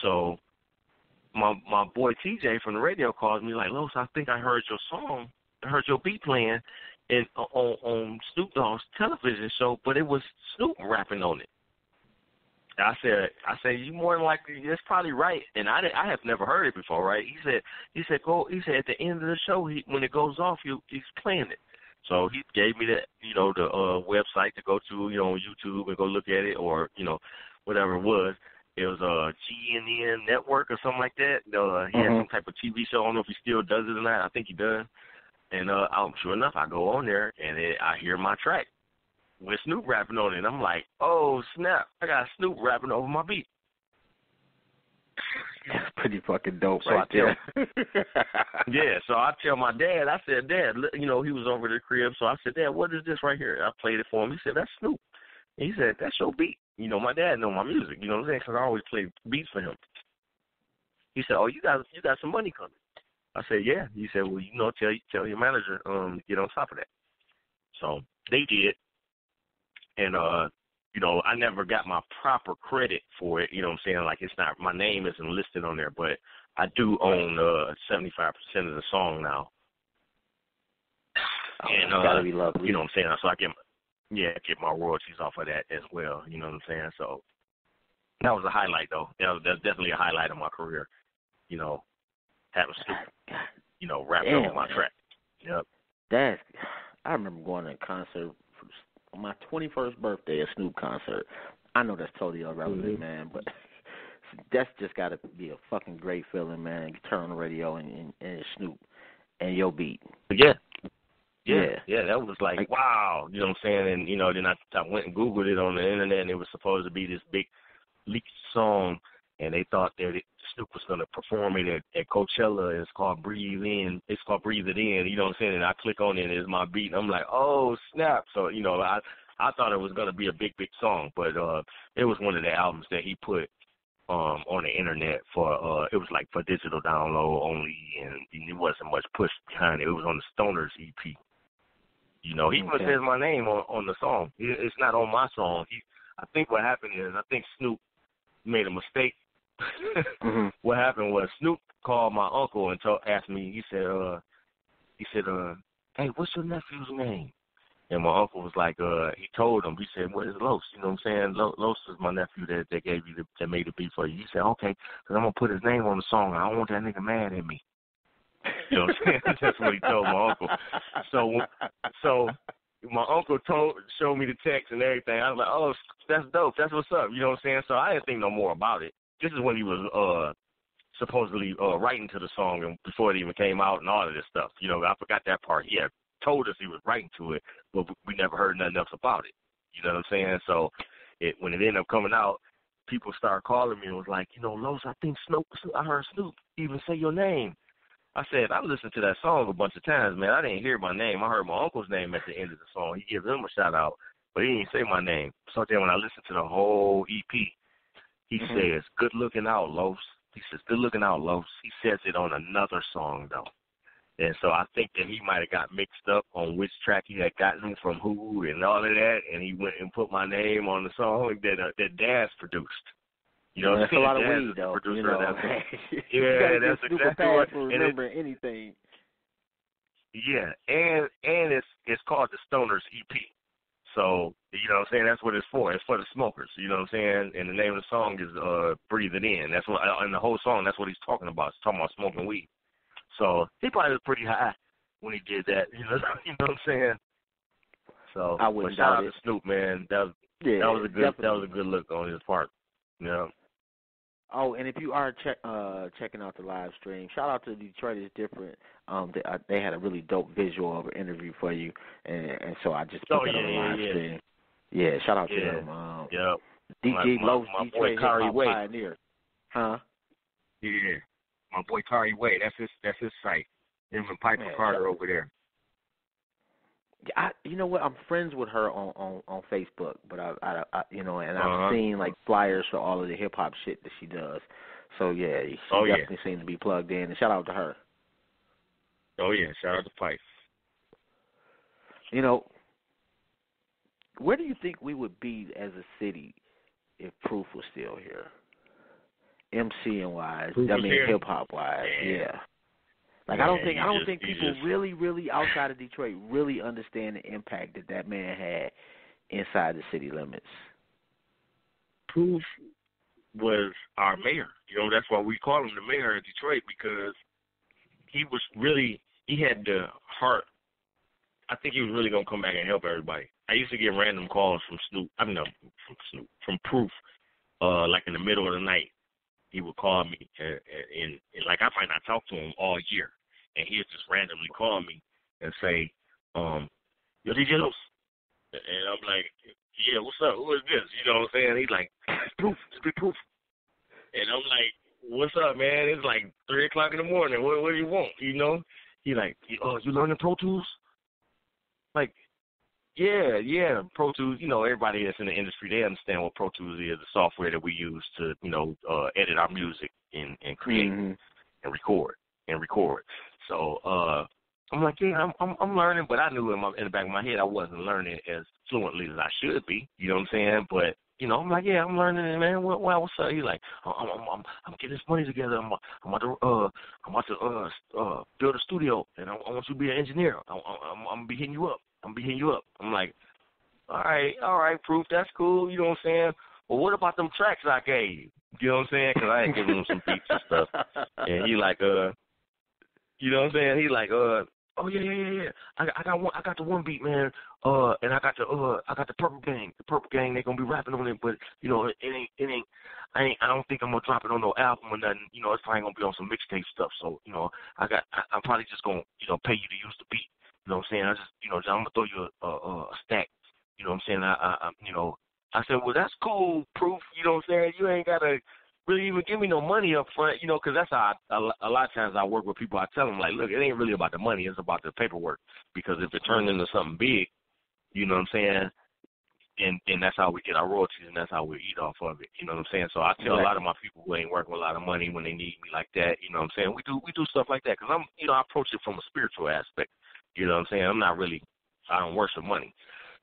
So my boy TJ from the radio calls me like, Los, I think I heard your song. I heard your beat playing on Snoop Dogg's television show, but it was Snoop rapping on it. I said, you more than likely, that's probably right. And I have never heard it before, right? He said at the end of the show, when it goes off, he's playing it. So he gave me the website to go to, on YouTube and go look at it, or whatever it was. It was a GNN network or something like that. He had some type of TV show. I don't know if he still does it or not. I think he does. And sure enough, I go on there, and I hear my track with Snoop rapping on it. And I'm like, oh, snap. I got Snoop rapping over my beat. That's pretty fucking dope so so I tell my dad, I said, Dad, he was over at the crib. So I said, Dad, what is this right here? I played it for him. He said, that's Snoop. And he said, that's your beat. My dad know my music, you know what I'm saying? Because I always play beats for him. He said, oh, you got some money coming. I said, yeah. He said, well, tell your manager get on top of that. So they did. And you know, I never got my proper credit for it. You know what I'm saying? Like, it's not, my name isn't listed on there, but I do own 75% of the song now. And gotta be lovely. you know what I'm saying? So I get my royalties off of that as well. You know what I'm saying? So that was a highlight, though. That's definitely a highlight of my career. You know, having Snoop, you know, wrapped up on my track. Yep. I remember going to a concert on my 21st birthday, a Snoop concert. I know that's totally irrelevant, man, but that's just got to be a fucking great feeling, man. You turn on the radio and it's Snoop and your beat. Yeah, that was like, wow, you know what I'm saying? And, you know, then I went and Googled it on the internet, and it was supposed to be this big leaked song, and they thought that Snoop was going to perform it at Coachella, and it's called Breathe In. It's called Breathe It In, you know what I'm saying? And I click on it, and it's my beat, and I'm like, oh, snap. So, you know, I thought it was going to be a big, big song, but it was one of the albums that he put on the internet for, it was like for digital download only, and it wasn't much push behind it. It was on the Stoners EP. You know, he even says my name on the song. It's not on my song. I think what happened is, I think Snoop made a mistake. What happened was Snoop called my uncle and asked me. He said, "Hey, what's your nephew's name?" And my uncle was like, he told him. He said, "What is Los?" You know what I'm saying? Los is my nephew that gave you that made the beat for you. He said, "Okay, because I'm gonna put his name on the song. I don't want that nigga mad at me." You know what I'm saying? That's what he told my uncle. So my uncle showed me the text and everything. I was like, oh, that's dope. That's what's up. You know what I'm saying? So I didn't think no more about it. This is when he was supposedly writing to the song and before it even came out and all of this stuff. You know, I forgot that part. He had told us he was writing to it, but we never heard nothing else about it. You know what I'm saying? So when it ended up coming out, people started calling me and was like, you know, Los, I think I heard Snoop even say your name. I said, I listened to that song a bunch of times, man. I didn't hear my name. I heard my uncle's name at the end of the song. He gives him a shout-out, but he didn't say my name. So then when I listened to the whole EP, he says, good looking out, Los. He says, good looking out, Los. He says it on another song, though. And so I think that he might have got mixed up on which track he had gotten from who and all of that, and he went and put my name on the song that Daz produced. You know, that's a lot of weed, though. You know, yeah, that's exactly what. For remembering anything. Yeah, and it's called the Stoners EP. So you know what I'm saying. That's what it's for. It's for the smokers. You know what I'm saying. And the name of the song is "Breathe It In." That's what, and the whole song. That's what he's talking about. He's talking about smoking weed. So he probably was pretty high when he did that. You know what I'm saying. So I wouldn't shout out doubt it. to Snoop, man. That was a good look on his part. You know. Oh, and if you are checking out the live stream, shout out to Detroit is Different. They had a really dope visual of an interview for you, and so I just put that on the live stream. Yeah, shout out to them. DJ Los, Detroit hip hop pioneer. Huh? Yeah, my boy Kari Wade. That's his site. Him and Piper Carter over there. You know what? I'm friends with her on Facebook, but I you know, and I've seen like flyers for all of the hip hop shit that she does. So yeah, she definitely seems to be plugged in. And shout out to her. Oh yeah, shout out to Pipe. You know, where do you think we would be as a city if Proof was still here? MCing wise, hip hop wise, yeah. Like I don't think people really outside of Detroit really understand the impact that man had inside the city limits. Proof was our mayor. You know, that's why we call him the mayor of Detroit, because he had the heart. I think he was really gonna come back and help everybody. I used to get random calls from Proof, like in the middle of the night. He would call me, and like I might not talk to him all year. And he'd just randomly call me and say, yo, DJ Los. And I'm like, yeah, what's up? Who is this? You know what I'm saying? He's like, it's Proof. It's Big Proof. And I'm like, what's up, man? It's like 3 o'clock in the morning. What do you want? You know? He like, you learning Pro Tools? Like, yeah, Pro Tools. You know, everybody that's in the industry, they understand what Pro Tools is, the software that we use to, you know, edit our music and create and record. So I'm like, yeah, I'm learning, but I knew in the back of my head I wasn't learning as fluently as I should be. You know what I'm saying? But I'm like, yeah, I'm learning it, man. What's up? He's like, I'm getting this money together. I'm about to build a studio, and I want you to be an engineer. I'm gonna be hitting you up. I'm like, all right, Proof, that's cool. You know what I'm saying? Well, what about them tracks I gave you? You know what I'm saying? Because I ain't giving him some beats and stuff. And he like, you know what I'm saying? He like, oh yeah. I got the one beat, man. And I got the Purple Gang. The Purple Gang, they gonna be rapping on it, but it ain't. I don't think I'm gonna drop it on no album or nothing. It's probably gonna be on some mixtape stuff. So I'm probably just gonna pay you to use the beat. You know what I'm saying? I just I'm gonna throw you a stack. You know what I'm saying? I said, well, that's cool, Proof. You know what I'm saying? You ain't gotta really even give me no money up front, because that's how a lot of times I work with people. I tell them, like, look, it ain't really about the money. It's about the paperwork. Because if it turns into something big, you know what I'm saying, and that's how we get our royalties, and that's how we eat off of it. You know what I'm saying? So I tell a lot of my people who ain't working with a lot of money when they need me like that, you know what I'm saying? We do stuff like that because I approach it from a spiritual aspect. You know what I'm saying? I don't worship money.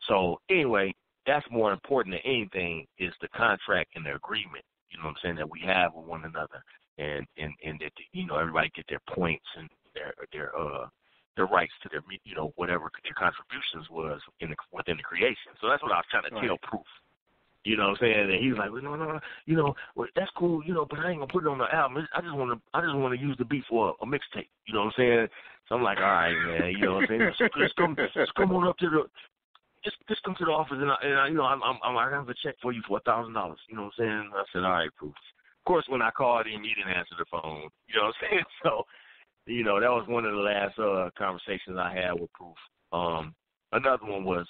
So anyway, that's more important than anything is the contract and the agreement. You know what I'm saying, that we have with one another, and that everybody get their points and their rights to their whatever their contributions was within the creation. So that's what I was trying to tell Proof. You know what I'm saying? And he's like, well, no, well, that's cool, but I ain't gonna put it on the album. I just want to use the beat for a mixtape. You know what I'm saying? So I'm like, all right, man. You know what I'm saying? Just come on up to the. Just come to the office and I have a check for you for $1,000. You know what I'm saying? I said, all right, Proof. Of course, when I called him, he didn't answer the phone. You know what I'm saying? So, that was one of the last conversations I had with Proof. Another one was,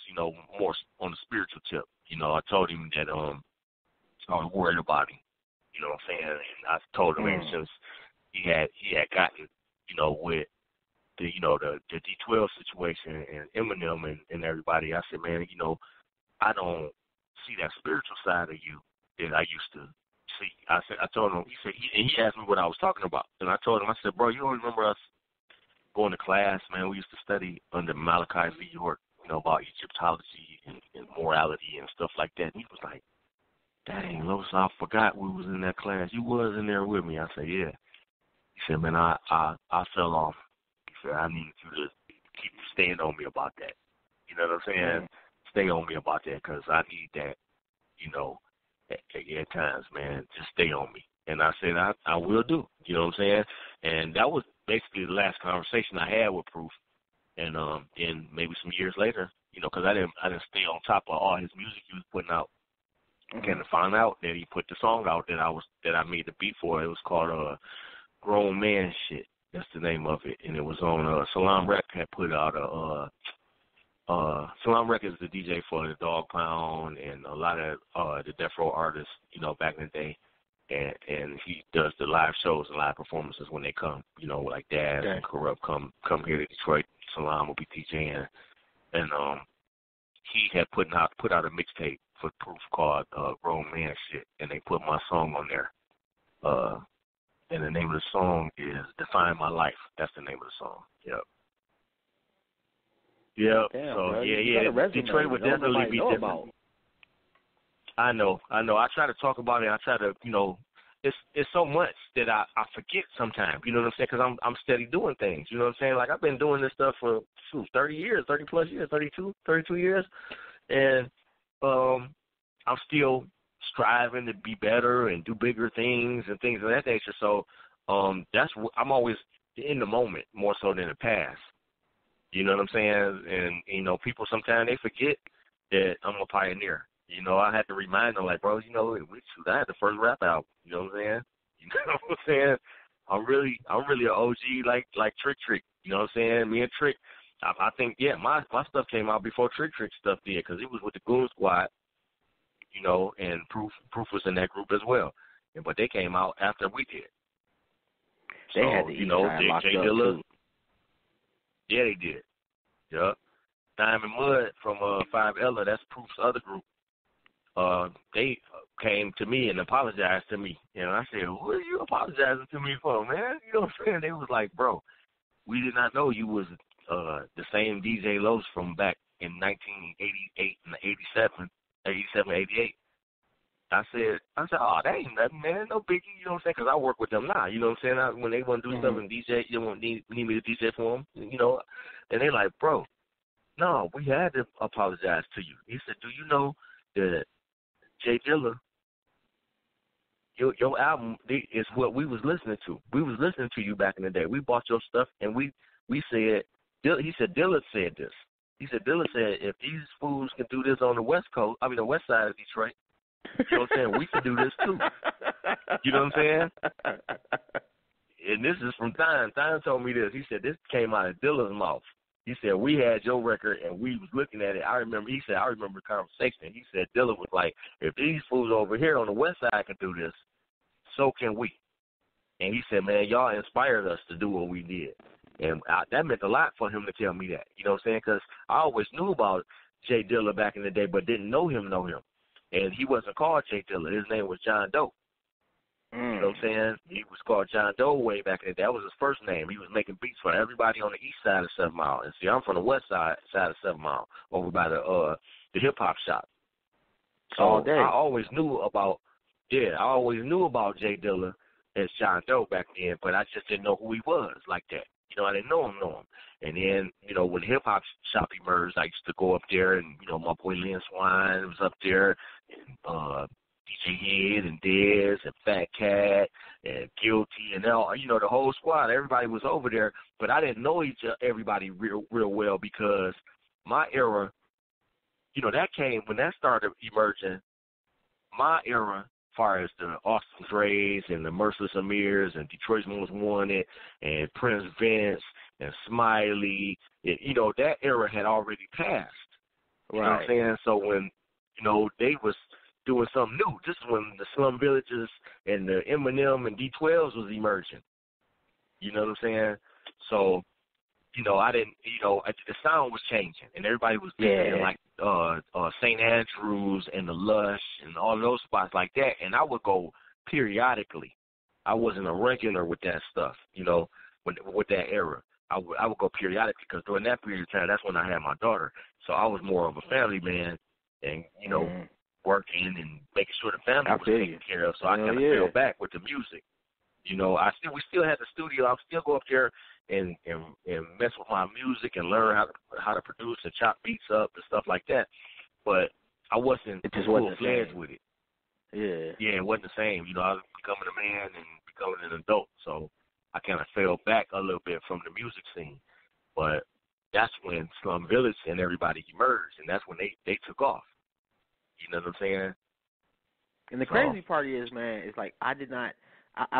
more on the spiritual tip. I told him that I was worried about him. You know what I'm saying? And I told him ever since he had gotten, with the D12 situation and Eminem and everybody, I said, man, I don't see that spiritual side of you that I used to see. I told him, he asked me what I was talking about. And I told him, I said, bro, you don't remember us going to class, man? We used to study under Malachi V. York, about Egyptology and morality and stuff like that. And he was like, dang, Lois, I forgot we was in that class. You was in there with me. I said, yeah. He said, man, I fell off. I need you to keep staying on me about that. You know what I'm saying? Stay on me about that because I need that, at times, man. Just stay on me. And I said, I will do. You know what I'm saying? And that was basically the last conversation I had with Proof. And then maybe some years later, because I didn't stay on top of all his music he was putting out. Kind of found out that he put the song out that I made the beat for. It was called Grown Man Shit. That's the name of it, and it was on Salam Rec had put out Salam Rec is the DJ for the Dog Pound and a lot of the Death Row artists, back in the day, and he does the live shows and live performances when they come, like Daz and Corrupt come here to Detroit. Salam will be DJing, and he had put out a mixtape for Proof called Grown Man Shit, and they put my song on there. And the name of the song is Define My Life. That's the name of the song. Yep. Damn, so, bro. yeah. Detroit would definitely be different. About. I know. I try to talk about it. I try to, it's so much that I forget sometimes. You know what I'm saying? Because I'm steady doing things. You know what I'm saying? Like, I've been doing this stuff for, 30 years, 30-plus years, 32 years. And I'm still striving to be better and do bigger things and things of that nature. So I'm always in the moment more so than the past. You know what I'm saying? And, people sometimes they forget that I'm a pioneer. I had to remind them, like, bro, I had the first rap album. You know what I'm saying? You know what I'm saying? I'm really an OG like Trick. You know what I'm saying? Me and Trick, I think, my stuff came out before Trick stuff did because it was with the Goon Squad. And Proof was in that group as well. But they came out after we did. They had the East Side locked up, too. Yeah, they did. Yep. Diamond Mud from 5 Ella, that's Proof's other group. They came to me and apologized to me. And I said, what are you apologizing to me for, man? You know what I'm saying? They was like, bro, we did not know you was the same DJ Los from back in 1988 and 87, 88. I said, oh, that ain't nothing, man. No biggie, you know what I'm saying? Because I work with them now, you know what I'm saying? When they want to do stuff and DJ, you don't need me to DJ for them, you know? And they like, bro, no, we had to apologize to you. He said, do you know that Jay Dilla, your album is what we was listening to. We was listening to you back in the day. We bought your stuff, and we said, he said, Dilla said this. He said, Dilla said, if these fools can do this on the west side of Detroit, you know what I'm saying, we can do this too. You know what I'm saying? And this is from Don. Don told me this. He said, this came out of Dilla's mouth. He said, we had your record, and we was looking at it. I remember the conversation. He said, Dilla was like, if these fools over here on the west side can do this, so can we. And he said, man, y'all inspired us to do what we did. And that meant a lot for him to tell me that. You know what I'm saying? Because I always knew about Jay Dilla back in the day, but didn't know him. And he wasn't called Jay Dilla. His name was John Doe. You know what I'm saying? He was called John Doe way back in the day. That was his first name. He was making beats for everybody on the east side of 7 Mile. And see, I'm from the west side of 7 Mile, over by the hip-hop shop. So I always knew about Jay Dilla as John Doe back then, but I just didn't know who he was like that. You know, I didn't know him. And then, you know, when the hip-hop shop emerged, I used to go up there, and, you know, my boy Lynn Swine was up there, and DJ Head and Dez and Fat Cat and Guilty and all, you know, the whole squad. Everybody was over there, but I didn't know everybody real well because my era, you know, that came when that started emerging. My era, as far as the Austin Dre's and the Merciless Amirs and Detroit's Most Wanted and Prince Vince and Smiley, you know, that era had already passed. You know what I'm saying? So when, you know, they was doing something new, just when the Slum Villages and the Eminem and D12s was emerging. You know what I'm saying? So, you know, I didn't, you know, the sound was changing, and everybody was doing like St. Andrews and the Lush and all those spots like that, and I would go periodically. I wasn't a regular with that stuff, you know, with that era. I would go periodically because during that period of time, that's when I had my daughter. So I was more of a family man and, you know, working and making sure the family was taken care of. So I kind of fell back with the music. You know, we still had the studio. I would still go up there and mess with my music and learn how to produce and chop beats up and stuff like that. But I wasn't full-fledged with it. Yeah, it wasn't the same. You know, I was becoming a man and becoming an adult. So I kind of fell back a little bit from the music scene. But that's when Slum Village and everybody emerged, and that's when they took off. You know what I'm saying? And the crazy part is, man, it's like I've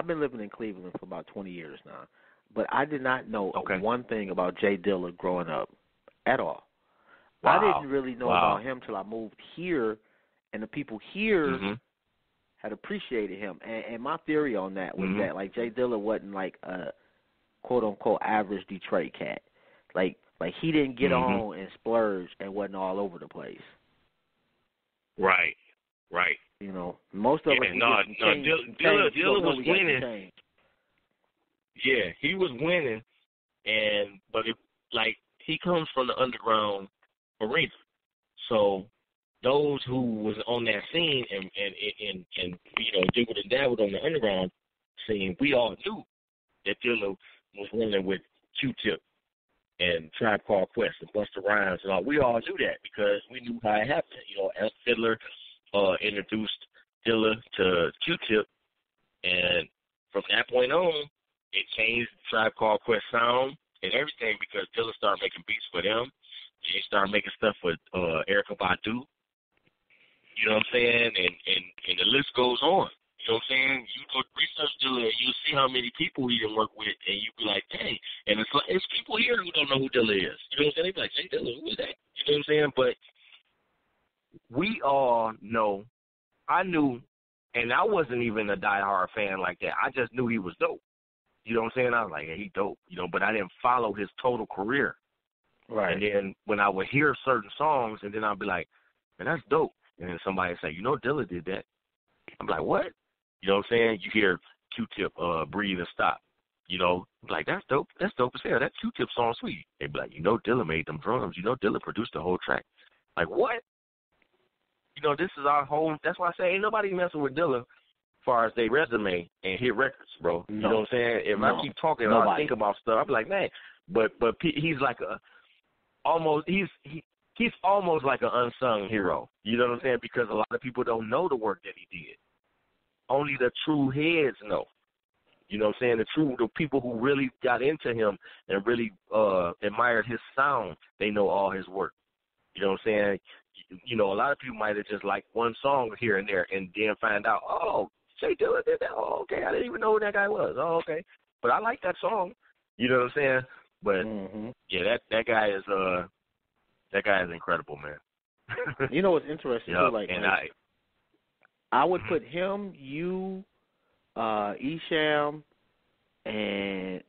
been living in Cleveland for about 20 years now, but I did not know one thing about Jay Dilla growing up at all. Wow. I didn't really know about him till I moved here, and the people here had appreciated him. And my theory on that was that, like, Jay Dilla wasn't like a quote-unquote average Detroit cat. Like he didn't get on and splurge and wasn't all over the place. Right. You know, most of us. Dilla was winning. Yeah, he was winning, but he comes from the underground arena. So those who was on that scene and you know, dibbled and dabbled on the underground scene, we all knew that Dilla was winning with Q-Tip and Tribe Called Quest and Busta Rhymes and all. We all knew that because we knew how it happened. You know, Al Fiddler introduced Dilla to Q-Tip, and from that point on, it changed Tribe Called Quest sound and everything because Dilla started making beats for them. He started making stuff with Erykah Badu. You know what I'm saying? And the list goes on. You know what I'm saying? You go research Dilla, you'll see how many people he didn't work with, and you be like, dang. And it's people here who don't know who Dilla is. You know what I'm saying? They be like, hey, Dilla, who is that? You know what I'm saying? But we all know, I knew, and I wasn't even a diehard fan like that. I just knew he was dope. You know what I'm saying? I was like, hey, he dope. You know, but I didn't follow his total career. Right. And then when I would hear certain songs, and then I'd be like, man, that's dope. And then somebody would say, you know, Dilla did that. I'm like, what? You know what I'm saying? You hear Q-Tip, Breathe and Stop. You know, like, that's dope. That's dope as hell. That Q-Tip song sweet. They be like, you know, Dilla made them drums. You know, Dilla produced the whole track. Like, what? You know, this is our whole. That's why I say ain't nobody messing with Dilla as far as their resume and hit records, bro. You know what I'm saying? If I keep talking, I think about stuff. I be like, man, but he's like he's almost like an unsung hero. You know what I'm saying? Because a lot of people don't know the work that he did. Only the true heads know. You know what I'm saying? The people who really got into him and really admired his sound, they know all his work. You know what I'm saying? You know, a lot of people might have just liked one song here and there and then find out, oh, Jay Dilla did that. Oh, okay. I didn't even know who that guy was. Oh, okay. But I like that song. You know what I'm saying? But yeah, that guy is incredible, man. You know what's interesting? Yep. Too, like, and I would put him, you, Esham, and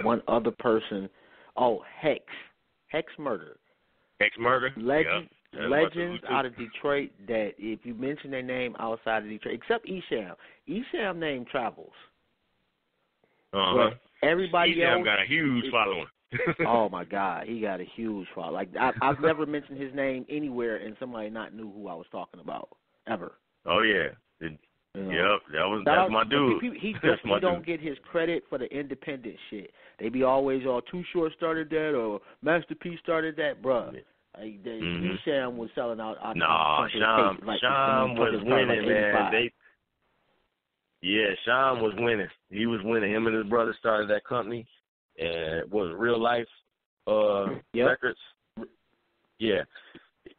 one other person. Oh, Hex Murder. Hex Murder. Legends out of Detroit that if you mention their name outside of Detroit, except Esham name travels. But everybody else got a huge following. Oh my God, he got a huge following. Like I've never mentioned his name anywhere and somebody not knew who I was talking about ever. Oh yeah. Yep, that's my dude. He don't get his credit for the independent shit. They be always Too Short started that or Master P started that, bruh. Like, Esham was selling out. Sham was winning, man. Sham was winning. He was winning. Him and his brother started that company, and it was Real Life Records. Yeah,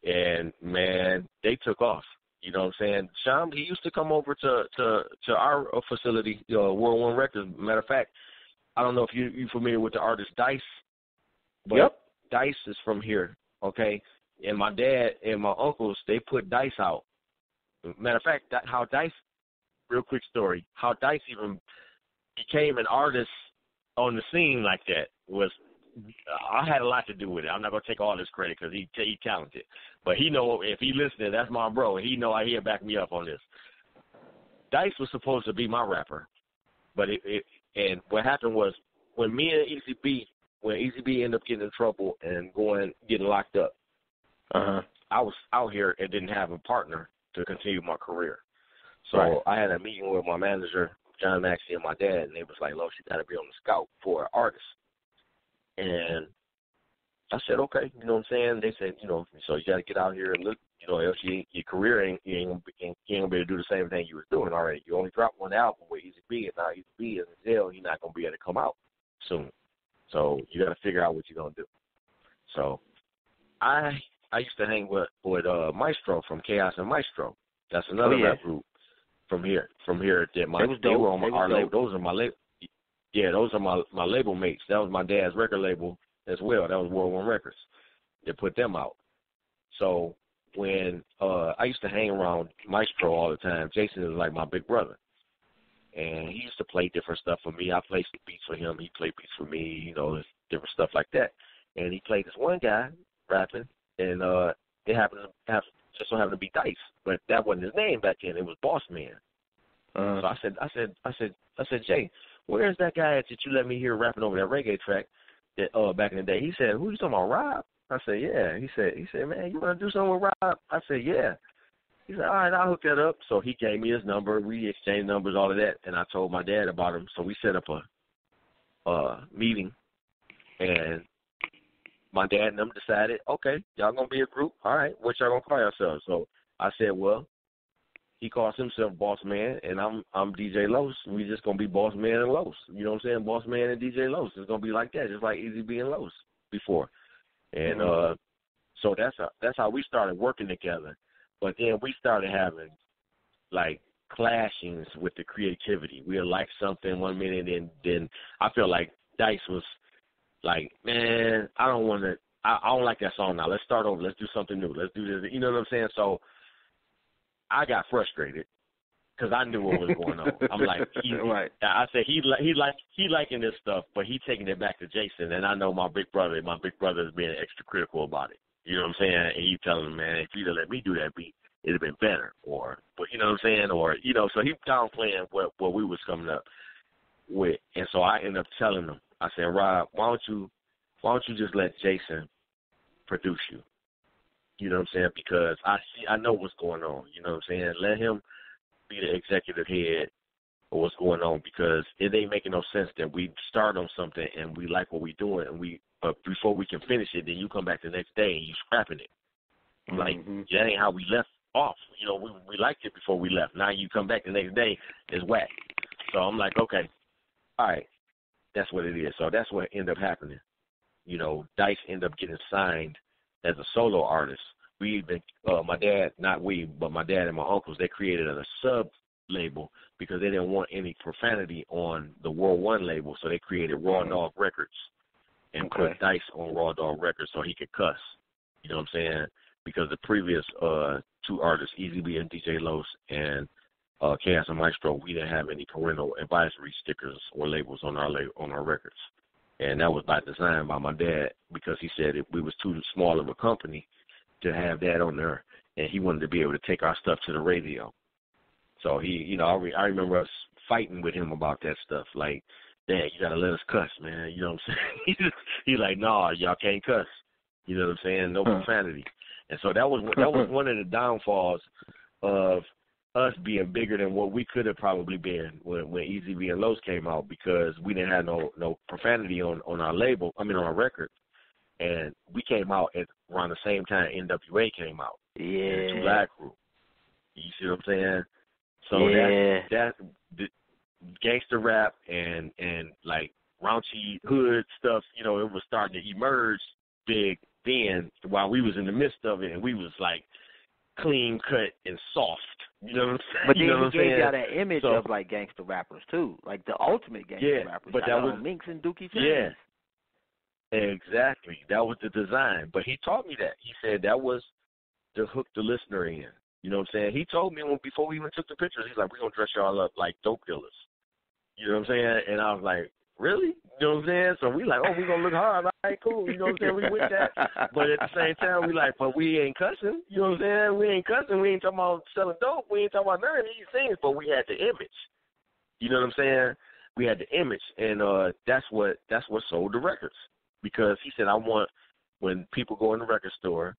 and man, they took off. You know what I'm saying? Sham, he used to come over to our facility, World One Records. Matter of fact, I don't know if you're familiar with the artist Dice, but Dice is from here, okay? And my dad and my uncles, they put Dice out. Matter of fact, how Dice, real quick story, how Dice even became an artist on the scene like that was, I had a lot to do with it. I'm not going to take all this credit because he's talented. But he know if he listening, that's my bro, and he know he'll back me up on this. Dice was supposed to be my rapper. But and what happened was when me and Easy B ended up getting in trouble and getting locked up, I was out here and didn't have a partner to continue my career. So I had a meeting with my manager, John Maxey, and my dad, and they was like, "Look, you got to be on the scout for an artist." And I said, okay, you know what I'm saying? They said, so you got to get out here and look, else your career you ain't gonna be able to do the same thing you was doing already. You only dropped one album with Easy B, and now Easy B is in jail. You're not gonna be able to come out soon. So you got to figure out what you're gonna do. So I used to hang with Maestro from Chaos and Maestro. That's another rap group from here. They were on our label. Those are my label. Yeah, those are my label mates. That was my dad's record label as well. That was World One Records. They put them out. So when I used to hang around Maestro all the time, Jason is like my big brother. And he used to play different stuff for me. I played some beats for him. He played beats for me, different stuff like that. And he played this one guy rapping, and it happened to just so happened to be Dice. But that wasn't his name back then. It was Boss Man. So I said, Jay, where's that guy that you let me hear rapping over that reggae track that back in the day? He said, who you talking about, Rob? I said, yeah. He said, man, you want to do something with Rob? I said, yeah. He said, all right, I'll hook that up. So he gave me his number. We exchanged numbers, all of that, and I told my dad about him. So we set up a meeting, and my dad and them decided, okay, y'all going to be a group. All right, what y'all going to call yourselves? So I said, well, he calls himself Boss Man, and I'm DJ Los. We just gonna be Boss Man and Los. You know what I'm saying? Boss Man and DJ Los. It's gonna be like that, just like Easy B and Los before. And so that's how we started working together. But then we started having like clashings with the creativity. We'll like something 1 minute, and then I feel like Dice was like, man, I don't like that song now. Let's start over. Let's do something new. Let's do this. You know what I'm saying? So I got frustrated because I knew what was going on. I'm like, I said he liking this stuff, but he taking it back to Jason, and I know my big brother is being extra critical about it. You know what I'm saying? And he telling him, man, if you'd have let me do that beat, it'd have been better, but you know what I'm saying, or so he downplaying what we was coming up with, and so I ended up telling him, I said, Rob, why don't you just let Jason produce you? You know what I'm saying? Because I know what's going on. You know what I'm saying? Let him be the executive head of what's going on, because it ain't making no sense that we start on something and we like what we doing, but before we can finish it, then you come back the next day and you scrapping it. Like, that ain't how we left off. We liked it before we left. Now you come back the next day, it's whack. So I'm like, okay, all right, that's what it is. So that's what ended up happening. Dice ended up getting signed as a solo artist. We even, my dad and my uncles, they created a sub-label because they didn't want any profanity on the World One label, so they created Raw Dog Records and put Dice on Raw Dog Records so he could cuss. You know what I'm saying? Because the previous two artists, Easy B and DJ Los and Chaos and Maestro, we didn't have any parental advisory stickers or labels on our records. And that was by design by my dad, because he said we was too small of a company to have that on there, and he wanted to be able to take our stuff to the radio. So he, I remember us fighting with him about that stuff. Like, Dad, you gotta let us cuss, man. You know what I'm saying? He's like, nah, y'all can't cuss. You know what I'm saying? No profanity. And so that was one of the downfalls of us being bigger than what we could have probably been when Easy B and Los came out, because we didn't have no profanity on our label, on our record. And we came out around the same time NWA came out. Yeah. The Two Live Crew. You see what I'm saying? So that's the gangster rap and like raunchy hood stuff, it was starting to emerge big then while we was in the midst of it, and we was like clean cut and soft. You know what I'm saying? But then he gave y'all that image of like gangster rappers too, like the ultimate gangster rappers. But that was Minx and Dookie Chains. Yeah, exactly. That was the design. But he taught me that. He said that was to hook the listener in. You know what I'm saying? He told me before we even took the pictures, he's like, we're gonna dress y'all up like dope dealers. You know what I'm saying? And I was like, really? You know what I'm saying? So we like, oh, we gonna look hard. All right, cool. You know what I'm saying? We with that. But at the same time, we like, but we ain't cussing. You know what I'm saying? We ain't cussing. We ain't talking about selling dope. We ain't talking about none of these things. But we had the image. You know what I'm saying? We had the image, and that's what sold the records. Because he said, I want, when people go in the record store,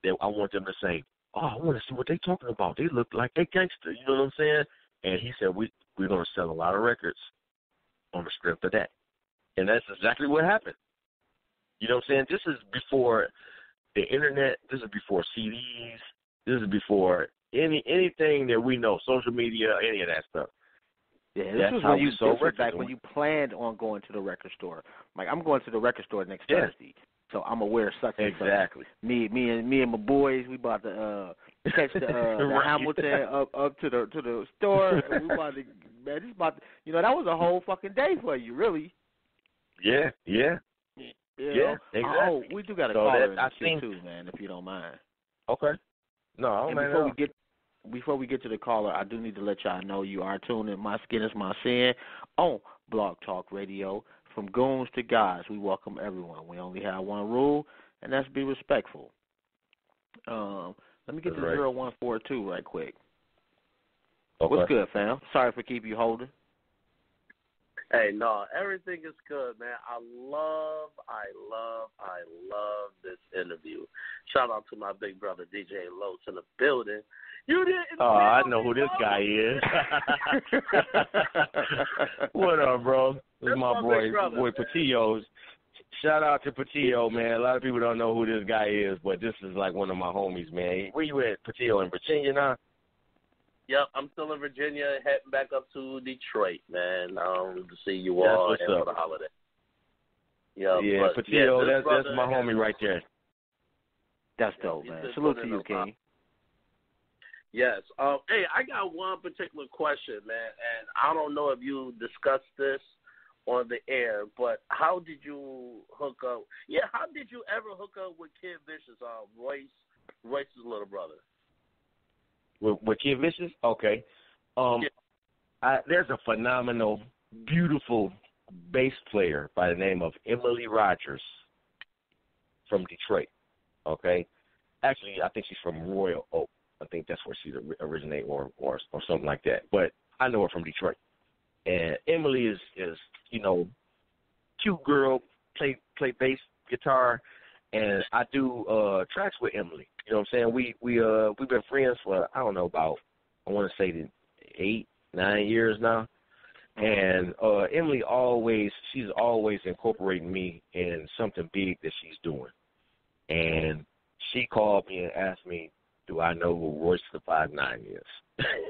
I want them to say, oh, I want to see what they talking about. They look like they gangster. You know what I'm saying? And he said, we're going to sell a lot of records on the strength of that. And that's exactly what happened. You know what I'm saying? This is before the internet. This is before CDs. This is before anything that we know, social media, any of that stuff. Yeah, this was back when you planned on going to the record store. Like, I'm going to the record store next Thursday, so I'm aware of such and such. Exactly. Me and my boys, we about to catch the Hamilton up to the store. And we about to, man, this about to, that was a whole fucking day for you, really. Yeah. Exactly. Oh, we do got a caller in the queue too, man, if you don't mind. Okay. No, I don't mind. Before we get to the caller, I do need to let y'all know you are tuned in My Skin is My Sin on Blog Talk Radio. From goons to guys, we welcome everyone. We only have one rule, and that's be respectful. Let me get to 0142 right quick. Okay. What's good, fam? Sorry for keeping you holding. Hey, no, everything is good, man. I love this interview. Shout out to my big brother, DJ Los, in the building. You didn't. Oh, I know who this guy is. What up, bro? This is my boy Patillo. Shout out to Patillo, man. A lot of people don't know who this guy is, but this is like one of my homies, man. Where you at, Patillo, in Virginia now? Yep, I'm still in Virginia, heading back up to Detroit, man, to see you all and for the holiday. Yep, yeah, Patillo, that's my homie right there. That's dope, man. Salute to you, King. Yes. Hey, I got one particular question, man, and I don't know if you discussed this on the air, but how did you hook up? Yeah, how did you ever hook up with Kid Vicious, Royce's little brother? With Kid Vicious? Okay. There's a phenomenal, beautiful bass player by the name of Emily Rogers from Detroit. Okay. Actually, I think she's from Royal Oak. I think that's where she originated or something like that. But I know her from Detroit. And Emily is cute girl, play bass guitar, and I do tracks with Emily. You know what I'm saying? We've been friends for I don't know about I want to say 8-9 years now. And Emily she's always incorporating me in something big that she's doing. And she called me and asked me, do I know who Royce the 5'9" is?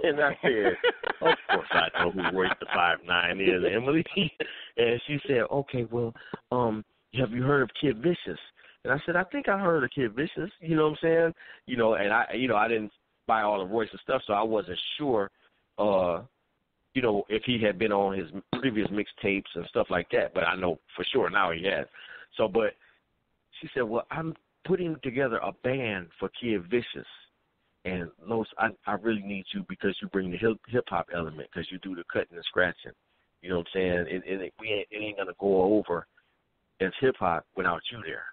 And I said, of course I know who Royce the 5'9" is, Emily. And she said, okay, well, have you heard of Kid Vicious? And I said, I think I heard of Kid Vicious, you know what I'm saying? And I didn't buy all of Royce's stuff, so I wasn't sure, if he had been on his previous mixtapes and stuff like that. But I know for sure now he has. So, but she said, well, I'm putting together a band for Kid Vicious. And Los, I really need you because you bring the hip-hop element because you do the cutting and scratching. You know what I'm saying? It ain't going to go over as hip-hop without you there.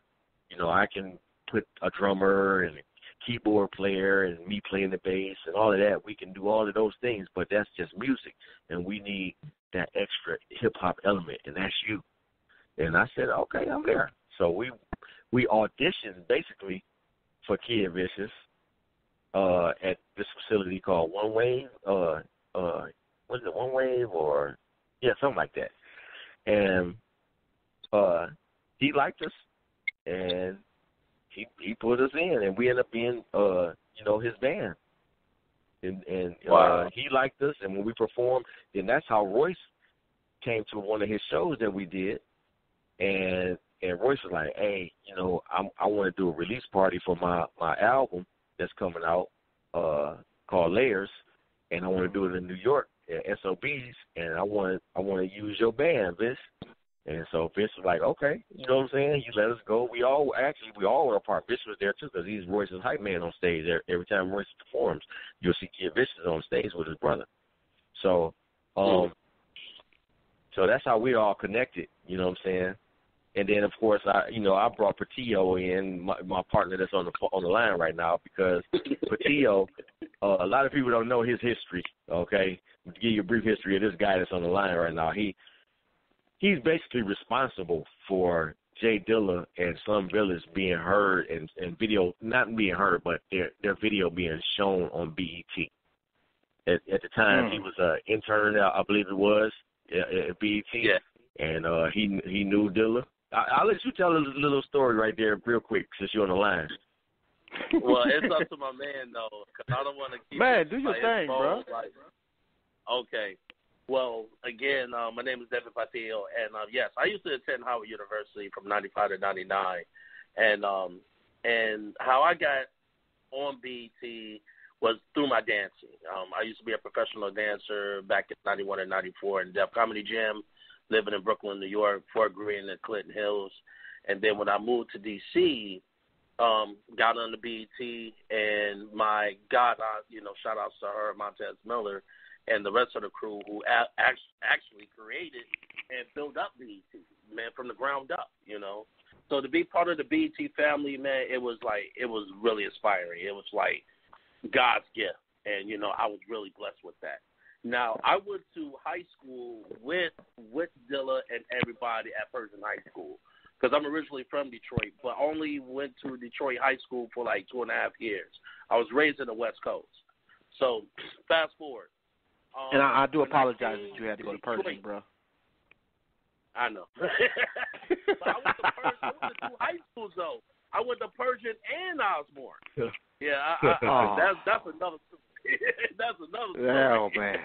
I can put a drummer and a keyboard player and me playing the bass and all of that. We can do all of those things, but that's just music. And we need that extra hip-hop element, and that's you. And I said, okay, I'm there. So we auditioned basically for Kid Vicious at this facility called One Wave. Was it One Wave or something like that? And he liked us, and he put us in, and we ended up being his band. And wow. He liked us, and when we performed, then that's how Royce came to one of his shows that we did, and Royce was like, hey, I want to do a release party for my album that's coming out called Layers, and I want to do it in New York at SOBs, and I want to use your band, Vince. And so Vince was like, okay, you know what I'm saying? He let us go. We all were a part. Vince was there too because he's Royce's hype man on stage. Every time Royce performs, you'll see Kid Vicious on stage with his brother. So, so that's how we all connected. You know what I'm saying? And then, of course, I brought Patillo in, my partner that's on the line right now, because Patillo, a lot of people don't know his history, okay? To give you a brief history of this guy that's on the line right now, he's basically responsible for Jay Dilla and Slum Village being heard and video, not being heard, but their video being shown on BET. At the time, he was an intern, I believe it was, at BET, and he knew Dilla. I'll let you tell a little story right there real quick since you're on the line. Well, it's up to my man, though, because I don't want to keep do your thing, bro. Okay. Well, again, my name is Devin Patillo, and yes, I used to attend Howard University from 95 to 99, and how I got on BET was through my dancing. I used to be a professional dancer back in 91 and 94 in Def Comedy Gym, living in Brooklyn, New York, Fort Greene, and Clinton Hills. And then when I moved to D.C., got on the BET, and my God, shout outs to her, Montez Miller, and the rest of the crew who actually created and built up BET, man, from the ground up, So to be part of the BET family, man, it was really inspiring. It was like God's gift, and, I was really blessed with that. Now, I went to high school with Dilla and everybody at Persian High School because I'm originally from Detroit, but only went to Detroit High School for like 2.5 years. I was raised in the West Coast. So, fast forward. And I do apologize that you had to go to Persian, bro. I know. But I went to 2 high schools, though. I went to Persian and Osborne. Yeah, that's another story. That's another story. Oh, man.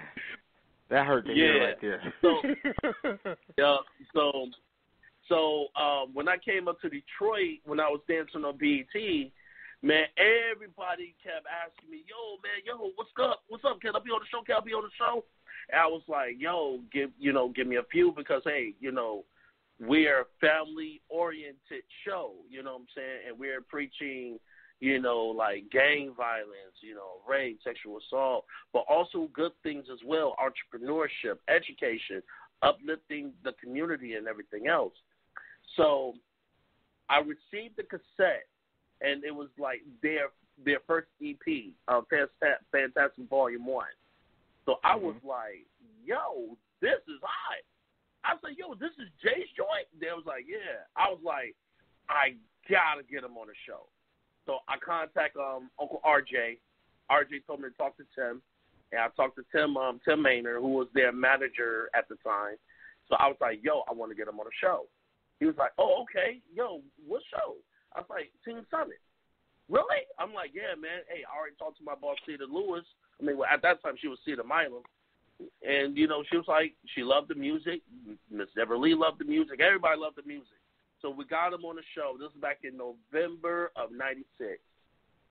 That hurt to hear right there. So when I came up to Detroit, when I was dancing on BET, man, everybody kept asking me, yo, what's up? What's up? Can I be on the show? Can I be on the show? And I was like, yo, give me a few because, hey, we're a family-oriented show, you know what I'm saying? And we're preaching, like gang violence, rape, sexual assault, but also good things as well, entrepreneurship, education, uplifting the community and everything else. So I received the cassette and it was like their first EP, Fantastic Volume 1. So I was like, yo, this is hot. I was like, yo, this is Jay's joint? They was like, yeah. I was like, I gotta get him on the show. So I contact Uncle RJ. RJ told me to talk to Tim, and I talked to Tim Maynard, who was their manager at the time. So I was like, yo, I want to get him on the show. He was like, oh, okay. Yo, what show? I was like, Teen Summit. Really? I'm like, yeah, man. Hey, I already talked to my boss, Cedar Lewis. I mean, at that time, she was Cedar Milam. And, you know, she was like, she loved the music. Miss Deborah Lee loved the music. Everybody loved the music. So we got him on the show. This was back in November of 96,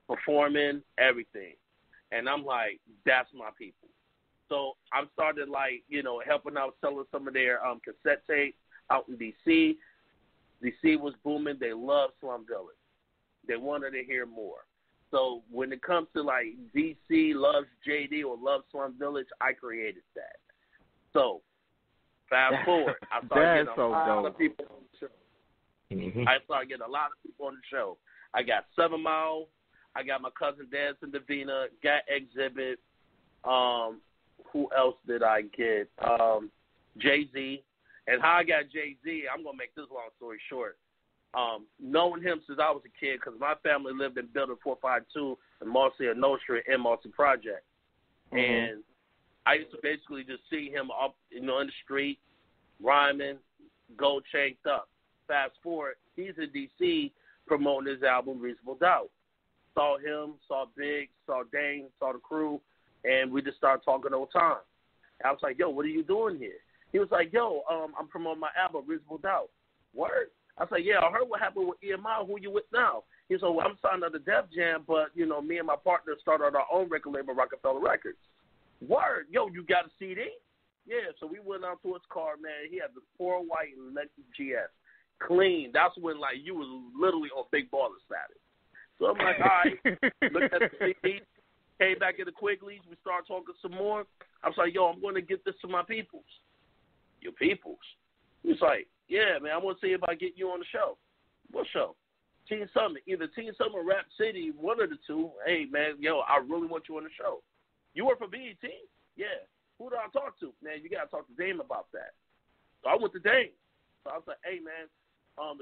performing everything. And I'm like, that's my people. So I started, like, you know, helping out, selling some of their cassette tapes out in D.C. D.C. was booming. They loved Slum Village. They wanted to hear more. So when it comes to, like, D.C. loves J.D. or loves Slum Village, I created that. So fast forward. I started getting a lot of people on the show. I started getting a lot of people on the show. I got 7 Mile. I got my cousin Dancing Davina. Got Exhibit. Who else did I get? Jay-Z. And how I got Jay-Z, I'm going to make this long story short. Knowing him since I was a kid, because my family lived in Building 452 in Marcy and Nostra in Marcy Project. And I used to basically just see him up, you know, in the street, rhyming, gold chained up. Fast forward, he's in D.C. promoting his album, Reasonable Doubt. Saw him, saw Big, saw Dane, saw the crew, and we just started talking all the time. I was like, yo, what are you doing here? He was like, yo, I'm promoting my album, Reasonable Doubt. Word? I was like, yeah, I heard what happened with EMI. Who you with now? He said, well, I'm signed under Def Jam, but, you know, me and my partner started our own record label, Rockefeller Records. Word? Yo, you got a CD? Yeah, so we went out to his car, man. He had the 4 white Lexus GS. Clean. That's when, like, you was literally on big baller status. So I'm like, all right. Looked at the CD, came back into Quigley's. We started talking some more. I was like, yo, I'm going to get this to my peoples. Your peoples? He was like, yeah, man, I want to see if I get you on the show. What show? Teen Summit. Either Teen Summit or Rap City, one of the two. Hey, man, yo, I really want you on the show. You work for BET? Yeah. Who do I talk to? Man, you got to talk to Dame about that. So I went to Dame. So I was like, hey, man,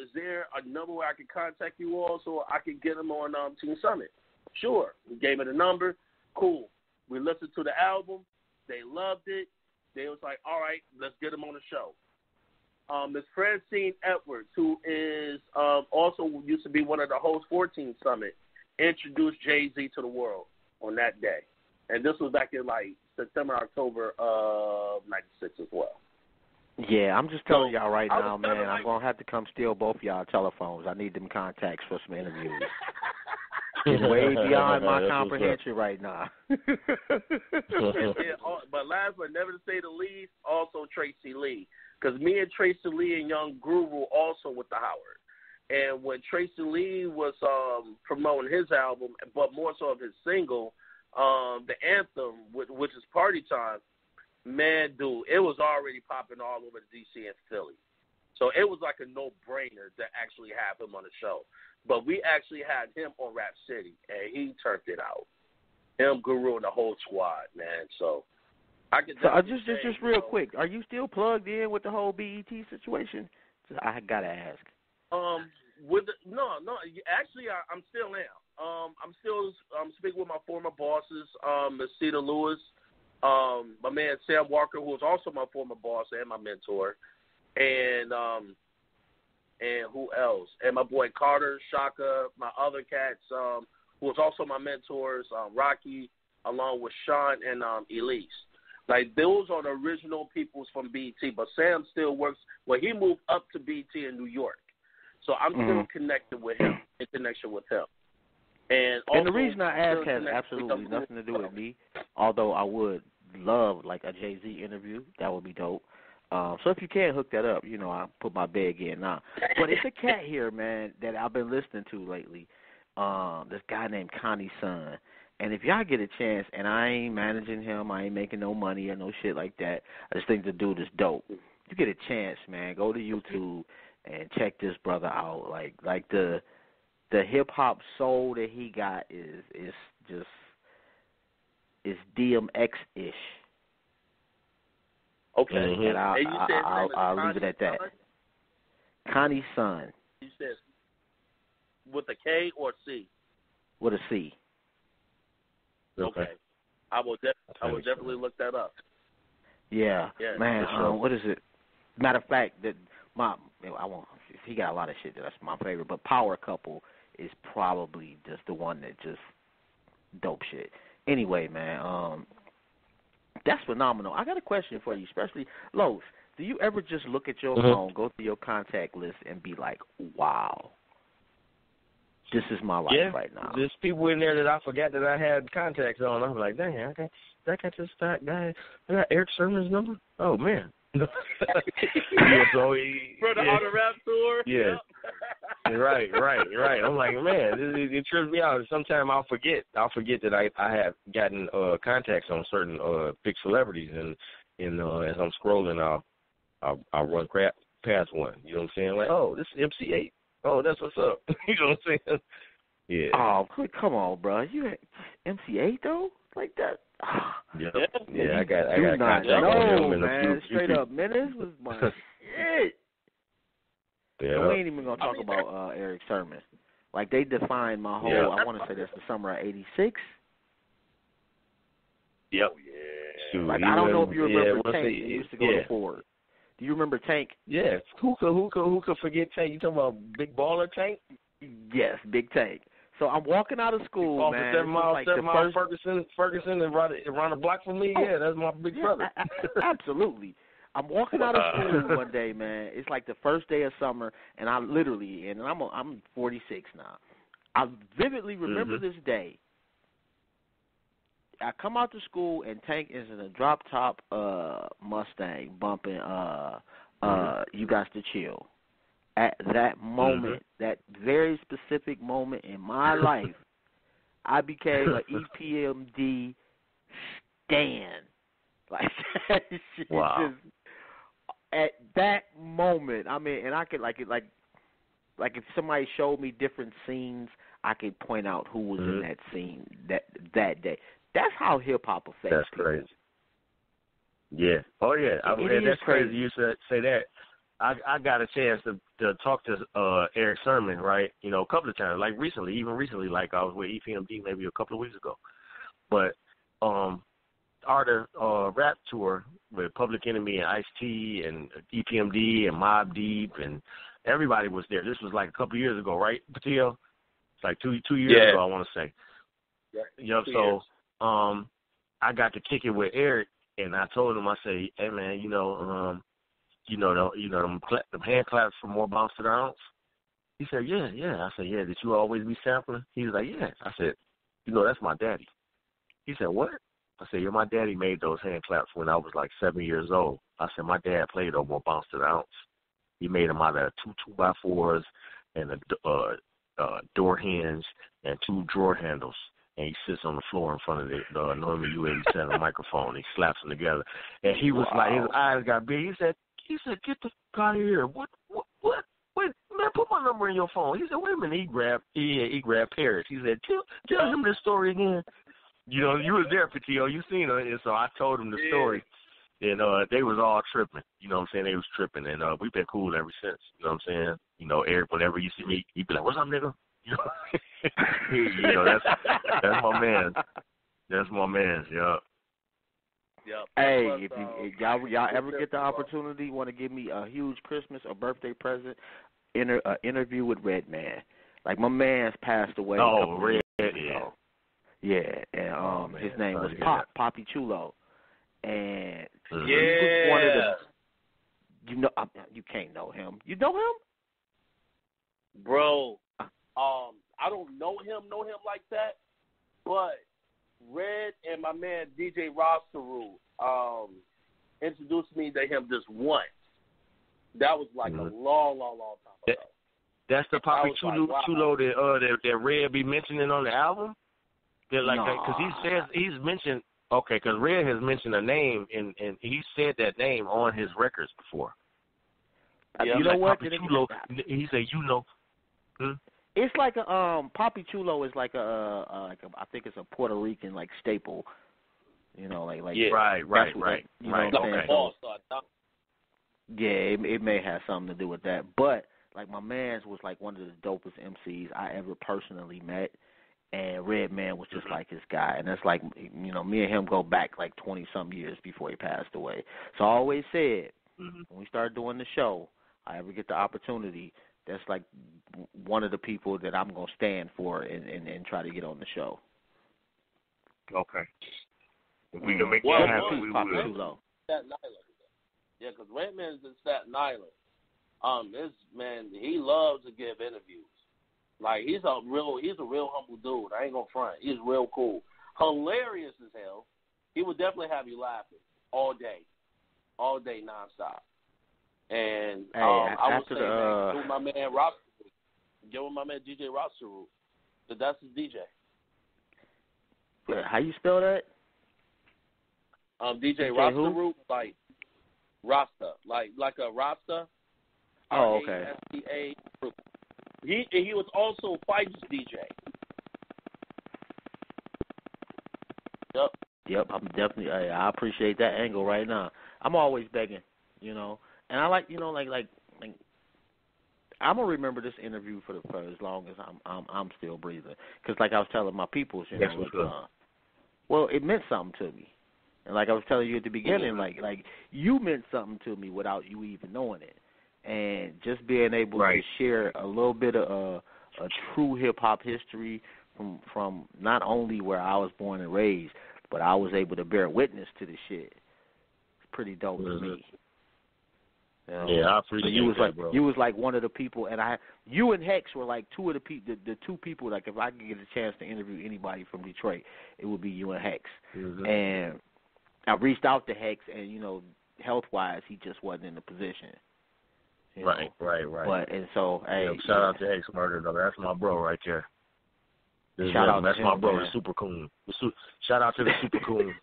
is there a number where I can contact you all so I can get them on Teen Summit? Sure. We gave it a number. Cool. We listened to the album. They loved it. They was like, all right, let's get them on the show. Ms. Francine Edwards, who is also used to be one of the hosts for Teen Summit, introduced Jay-Z to the world on that day. And this was back in, like, September, October of 96 as well. Yeah, I'm just telling y'all right now, man, I'm going to have to come steal both of y'all telephones. I need them contacts for some interviews. It's way beyond my comprehension right now. But last but never to say the least, also Tracy Lee. Because me and Tracy Lee and Young Guru also with the Howard. And when Tracy Lee was promoting his album, but more so of his single, the anthem, which is Party Time, man, dude, it was already popping all over the D.C. and Philly. So it was like a no-brainer to actually have him on the show. But we actually had him on Rap City, and he turned it out. Him, Guru, and the whole squad, man. So I could just real quick, are you still plugged in with the whole BET situation? I gotta ask. No. Actually, I'm still am. I'm still speaking with my former bosses, Ms. Cedar Lewis, my man Sam Walker, who was also my former boss and my mentor, and who else? And my boy Carter, Shaka, my other cats, who was also my mentors, Rocky, along with Sean and Elise. Like, those are the original peoples from BET, but Sam still works. Well, he moved up to BET in New York. So I'm still connected with him, in connection with him. And the reason I ask has absolutely nothing to do with me, although I would love, like, a Jay-Z interview. That would be dope. So if you can hook that up, you know, I'll put my bag in now. But it's a cat here, man, that I've been listening to lately. This guy named Connie's Son. And if y'all get a chance, and I ain't managing him, I ain't making no money or no shit like that, I just think the dude is dope. If you get a chance, man, go to YouTube and check this brother out. Like the the hip hop soul that he got is just DMX ish. Okay. And I'll leave it at that. Connie's son. You said with a K or C? With a C. Okay. I will definitely look that up. Yeah, man. What is it? Matter of fact, that he got a lot of shit that's my favorite, but Power Couple is probably just the one that just dope shit. Anyway, man, that's phenomenal. I got a question for you, especially Los. Do you ever just look at your phone, go through your contact list, and be like, "Wow, this is my life right now"? There's people in there that I forgot that I had contacts on. I'm like, dang, I got this fat guy. I got Eric Sermon's number. Oh man. For the autograph tour. Yeah. Right. I'm like, man, it trips me out. Sometimes I'll forget that I have gotten contacts on certain big celebrities, and as I'm scrolling, I'll run past one. You know what I'm saying? Like, oh, this is MC8. Oh, that's what's up. You know what I'm saying? Yeah. Oh, come on, bro. You MC8 though, like that. Yeah, I got contacts on him. Man, straight up, Menace was my shit. Yeah. And we ain't even gonna talk about Eric Sermon. Like they defined my whole. I want to say that's the summer of '86. Yep. Yeah. Like I don't know if you remember Tank. He used to go to Ford. Do you remember Tank? Yeah. Who could forget Tank? You talking about Big Baller Tank? Yes, Big Tank. So I'm walking out of school, man. 7 mile Ferguson and around the block from me. Yeah, that's my big brother. Absolutely. I'm walking out of school one day, man. It's like the first day of summer, and I literally, and I'm 46 now. I vividly remember this day. I come out to school, and Tank is in a drop-top Mustang bumping You Got to Chill. At that moment, that very specific moment in my life, I became an EPMD stan. Like that shit just at that moment. I mean, and I could like if somebody showed me different scenes, I could point out who was in that scene that day. That's how hip hop affects That's people. crazy. Yeah. Oh yeah. That's crazy. You say that. I got a chance to talk to Eric Sermon, right? You know, a couple of times, like recently, like I was with EPMD maybe a couple of weeks ago. But our rap tour with Public Enemy and Ice-T and EPMD and Mobb Deep and everybody was there. This was like a couple of years ago, right, Patillo? It's like two years ago, I want to say. Yeah. So I got to kick it with Eric, and I told him, I say, hey man, them hand claps for More Bounce to the Ounce? He said, yeah. I said, yeah, did you always be sampling? He was like, yeah. I said, that's my daddy. He said, what? I said, yeah, my daddy made those hand claps when I was like 7 years old. I said, my dad played on More Bounce to the Ounce. He made them out of 2 2x4s and a door hinge and 2 drawer handles. And he sits on the floor in front of the Norman U87 microphone. He slaps them together. And he was like, his eyes got big. He said, get the fuck out of here. What? Wait, man, put my number in your phone. He said, wait a minute. He grabbed Paris. He said, tell him this story again. You was there, Patillo. You seen it. And so I told him the story. And they was all tripping. You know what I'm saying? They was tripping. And we've been cool ever since. You know what I'm saying? Eric, whenever you see me, he'd be like, what's up, nigga? That's my man. That's my man, yeah. Hey, if y'all ever get the opportunity, want to give me a huge Christmas or birthday present, interview with Redman. Like my man's passed away. Oh, Red, yeah, and his name was Poppy Chulo, and he was one of the. You can't know him. You know him, bro? I don't know him like that, but Red and my man DJ Rosteru introduced me to him just once. That was like a long time ago. That's the Poppy Chulo that Red be mentioning on the album? Because he's mentioned, because Red has mentioned a name, and he said that name on his records before. You know what? Chulo, he said, It's like a Papi Chulo is like I think it's a Puerto Rican like staple. You know, like yeah. Right. You know what I'm saying? Okay. Yeah, it may have something to do with that. But like my man's was like one of the dopest MCs I ever personally met, and Redman was just like his guy. And that's like, you know, me and him go back like 20-some years before he passed away. So I always said, when we start doing the show, I ever get the opportunity, that's like one of the people that I'm going to stand for and try to get on the show. Okay. If we can make that happen, we will. Staten Island. Yeah, because Redman's in Staten Island. This man, he loves to give interviews. Like he's a real humble dude. I ain't gonna front. He's real cool, hilarious as hell. He would definitely have you laughing all day nonstop. And I would say, man, give my man DJ Roster, that's his DJ. How you spell that? DJ Roster, like Rasta, like a Rasta. Oh, okay. RASTA. He was also Fight's DJ. Yep. I'm definitely. I appreciate that angle right now. I'm always begging, you know, and I like, you know, like I'm gonna remember this interview for as long as I'm still breathing. Because like I was telling my peoples, you know, well, it meant something to me. And like I was telling you at the beginning, like you meant something to me without you even knowing it. And just being able to share a little bit of a true hip-hop history from not only where I was born and raised, but I was able to bear witness to the shit. It's pretty dope to me. You know? Yeah, I appreciate that, bro. You was like one of the people, and you and Hex were like two of the two people, like if I could get a chance to interview anybody from Detroit, it would be you and Hex. And I reached out to Hex, and, you know, health-wise, he just wasn't in the position. Right. But, and so, hey. Shout out to Hex Murder, though. That's my bro right there. Shout out that's to my him, bro, man. the Super Coon. Shout out to the Super Coon.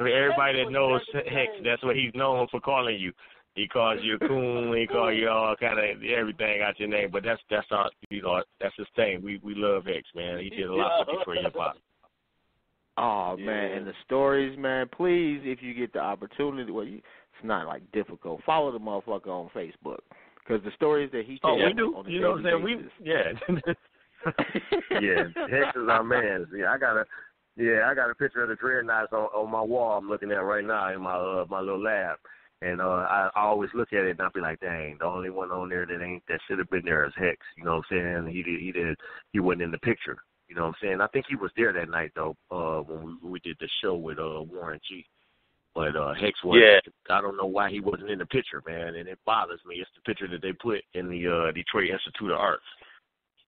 Everybody that knows Hex, that's what he's known for calling you. He calls you a coon. He calls you all kind of everything out your name. But that's our, you know, that's his thing. We love Hex, man. He did a lot for Detroit hip hop. Oh man, and the stories, man. Please, if you get the opportunity, it's not like difficult. Follow the motherfucker on Facebook, because the stories that he tells we do. on a you know what I'm daily saying? Yeah, Hex is our man. Yeah, I got a picture of the dreadnoughts on my wall. I'm looking at right now in my little lab. And I always look at it and I be like, dang, the only one on there that should have been there is Hex. You know what I'm saying? He wasn't in the picture. You know what I'm saying? I think he was there that night though, when we did the show with Warren G. But Hex was. Yeah. I don't know why he wasn't in the picture, man, and it bothers me. It's the picture that they put in the Detroit Institute of Arts,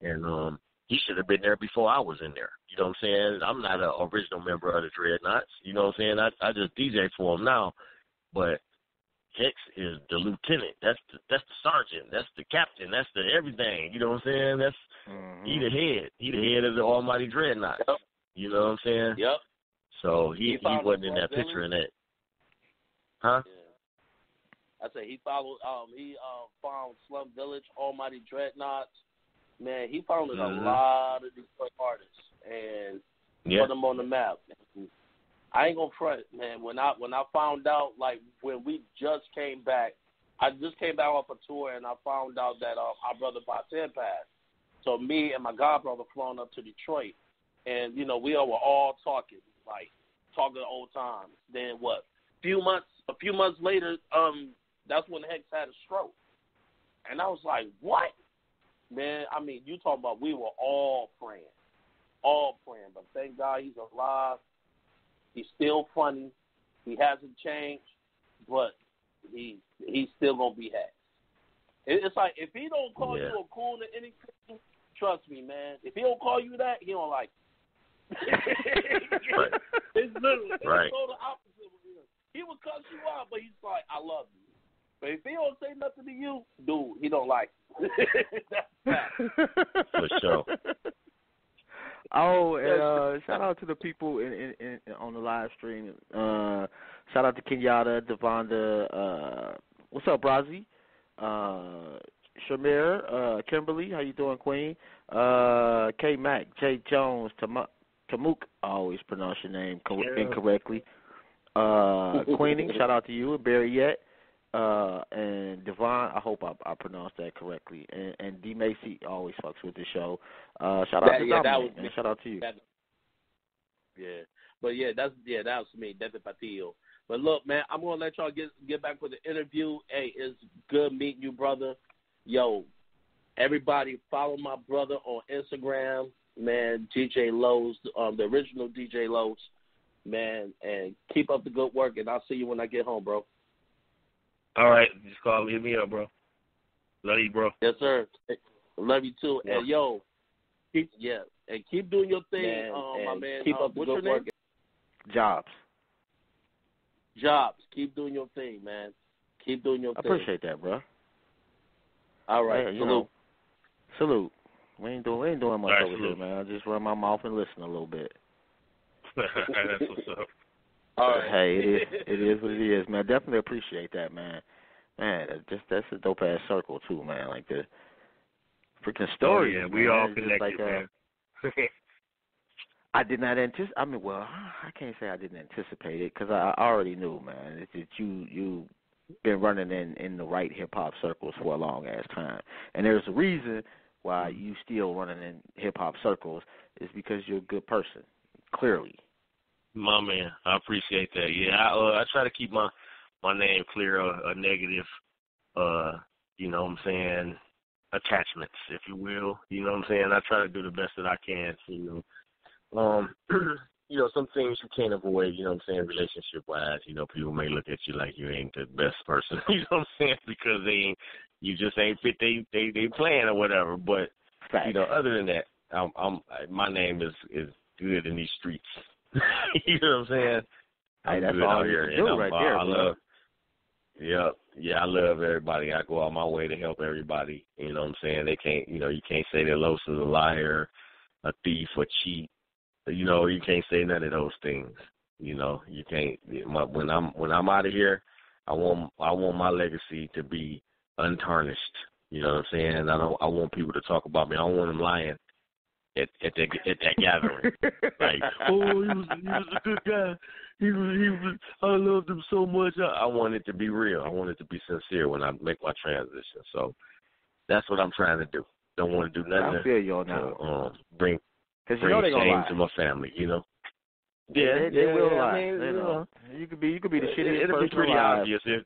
and he should have been there before I was in there. You know what I'm saying? I'm not an original member of the Dreadnoughts. You know what I'm saying? I just DJ for him now, but Hex is the lieutenant. That's the sergeant. That's the captain. That's the everything. You know what I'm saying? That's he the head. He the head of the Almighty Dreadnoughts. Yep. You know what I'm saying? Yep. So he wasn't in that picture in that. Huh? Yeah. I say he followed. He found Slum Village, Almighty Dreadnoughts. Man, he founded a lot of Detroit artists and put them on the map. I ain't gonna front, man. When I found out, like when we just came back, I just came back off a tour and I found out that our brother Baten passed. So me and my godbrother flown up to Detroit, and you know we all were all talking old times. Then what? A few months later, that's when Hex had a stroke, and I was like, what? Man, I mean, you talking about we were all praying, but thank God he's alive. He's still funny. He hasn't changed, but he's still gonna be Hex. It's like if he don't call you a cool to anything, trust me, man. If he don't call you that, he don't like you. Right. It's literally right. It's so the opposite. He will cuss you out, but he's like, I love you. But if he don't say nothing to you, dude, he don't like you. That's for sure. Oh, and shout out to the people in on the live stream. Shout out to Kenyatta, Devonda, What's up, Brazi? Shamir, Kimberly, how you doing, Queen? K Mac, J Jones, Tamuk, I always pronounce your name incorrectly. Queening, shout out to you, Barriette, and Devon, I hope I pronounced that correctly. And D Macy always fucks with the show. Shout out to Dominic, man. Shout out to you. Yeah. But that was me, Devin Patillo. But look, man, I'm gonna let y'all get back with the interview. Hey, it's good meeting you, brother. Yo, everybody follow my brother on Instagram, man, DJ Lowe's, the original DJ Lowe's, man, and keep up the good work, and I'll see you when I get home, bro. All right, just call me, hit me up, bro. Love you, bro. Yes, sir. Love you too. Yeah. And yo, keep doing your thing, Man, my man. keep up the good work. Jobs, keep doing your thing, man. Keep doing your I thing. appreciate that, bro. All right, Hey, salute. We ain't doing much over salute. here, man. I just run my mouth and listen a little bit. That's what's up. All right. Hey, it is what it is, man. Definitely appreciate that, man. Man, that's a dope ass circle too, man. Like the freaking story. Oh, yeah, we all It's just connected, like, man. I did not anticipate. I mean, well, I can't say I didn't anticipate it because I already knew, man. It's that you been running in the right hip hop circles for a long ass time, and there's a reason why you still running in hip hop circles is because you're a good person, clearly. My man, I appreciate that. Yeah, I try to keep my name clear of negative, you know what I'm saying, attachments, if you will. You know what I'm saying? I try to do the best that I can, you know. You know, some things you can't avoid, you know what I'm saying, relationship-wise. You know, people may look at you like you ain't the best person, you know what I'm saying, because you just ain't fit they plan or whatever. But, Fact. you know, other than that, my name is good in these streets. You know what I'm saying? Hey, that's good all out you here, can do and right there, bro. I love everybody. I go out my way to help everybody. You know what I'm saying? They can't, you know, you can't say that Los is a liar, a thief, or cheat. You know, you can't say none of those things. You know, you can't. When I'm out of here, I want my legacy to be untarnished. You know what I'm saying? I want people to talk about me. I don't want them lying at that gathering. Like, oh, he was a good guy. He was. I loved him so much. I want it to be real. I want it to be sincere when I make my transition. So that's what I'm trying to do. Don't want to do nothing I feel you on that. to bring Because you know they're gonna shame lie to my family. You know. Yeah, they will lie. I mean, you know. You could be the shittiest it'll person be pretty alive. obvious if.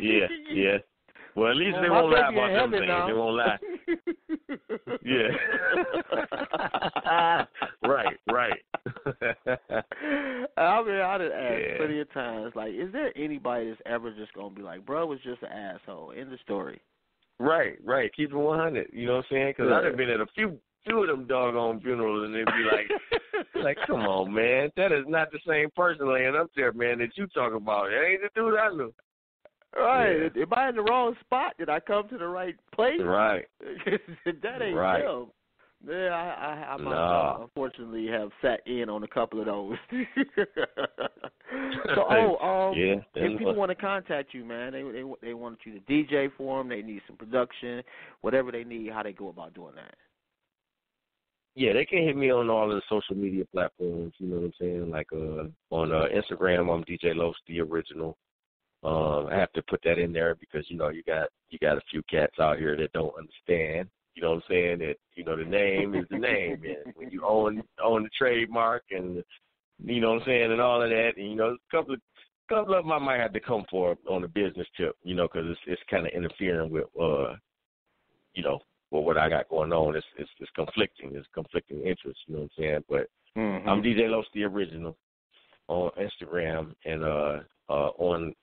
Yeah. Well, at least Well, they my won't lie baby about in them heaven things. now. They won't lie. Yeah. Right. I mean, I done asked Yeah. plenty of times, like, is there anybody that's ever just gonna be like, bro was just an asshole? End the story. Right. Keep it 100. You know what I'm saying? Because Yeah. I've been at a few of them doggone funerals, and they'd be like, come on, man, that is not the same person laying up there, man, that you talk about. That ain't the dude I knew. Right. Yeah. Am I in the wrong spot? Did I come to the right place? Right. That ain't Right. him. Yeah, I myself, Nah. unfortunately, have sat in on a couple of those. So, yeah, if people want to contact you, man, they want you to DJ for them, they need some production, whatever they need, how they go about doing that? Yeah, they can hit me on all of the social media platforms, you know what I'm saying? Like on Instagram, I'm DJ Los, the original. I have to put that in there because, you know, you got a few cats out here that don't understand. You know what I'm saying? That, you know, the name is the name. And when you own the trademark and, you know what I'm saying, and all of that, and, you know, a couple of them I might have to come for on a business tip, you know, because it's kind of interfering with, you know, what I got going on. It's conflicting. It's conflicting interests, you know what I'm saying? But I'm DJ Los, the original, on Instagram, and on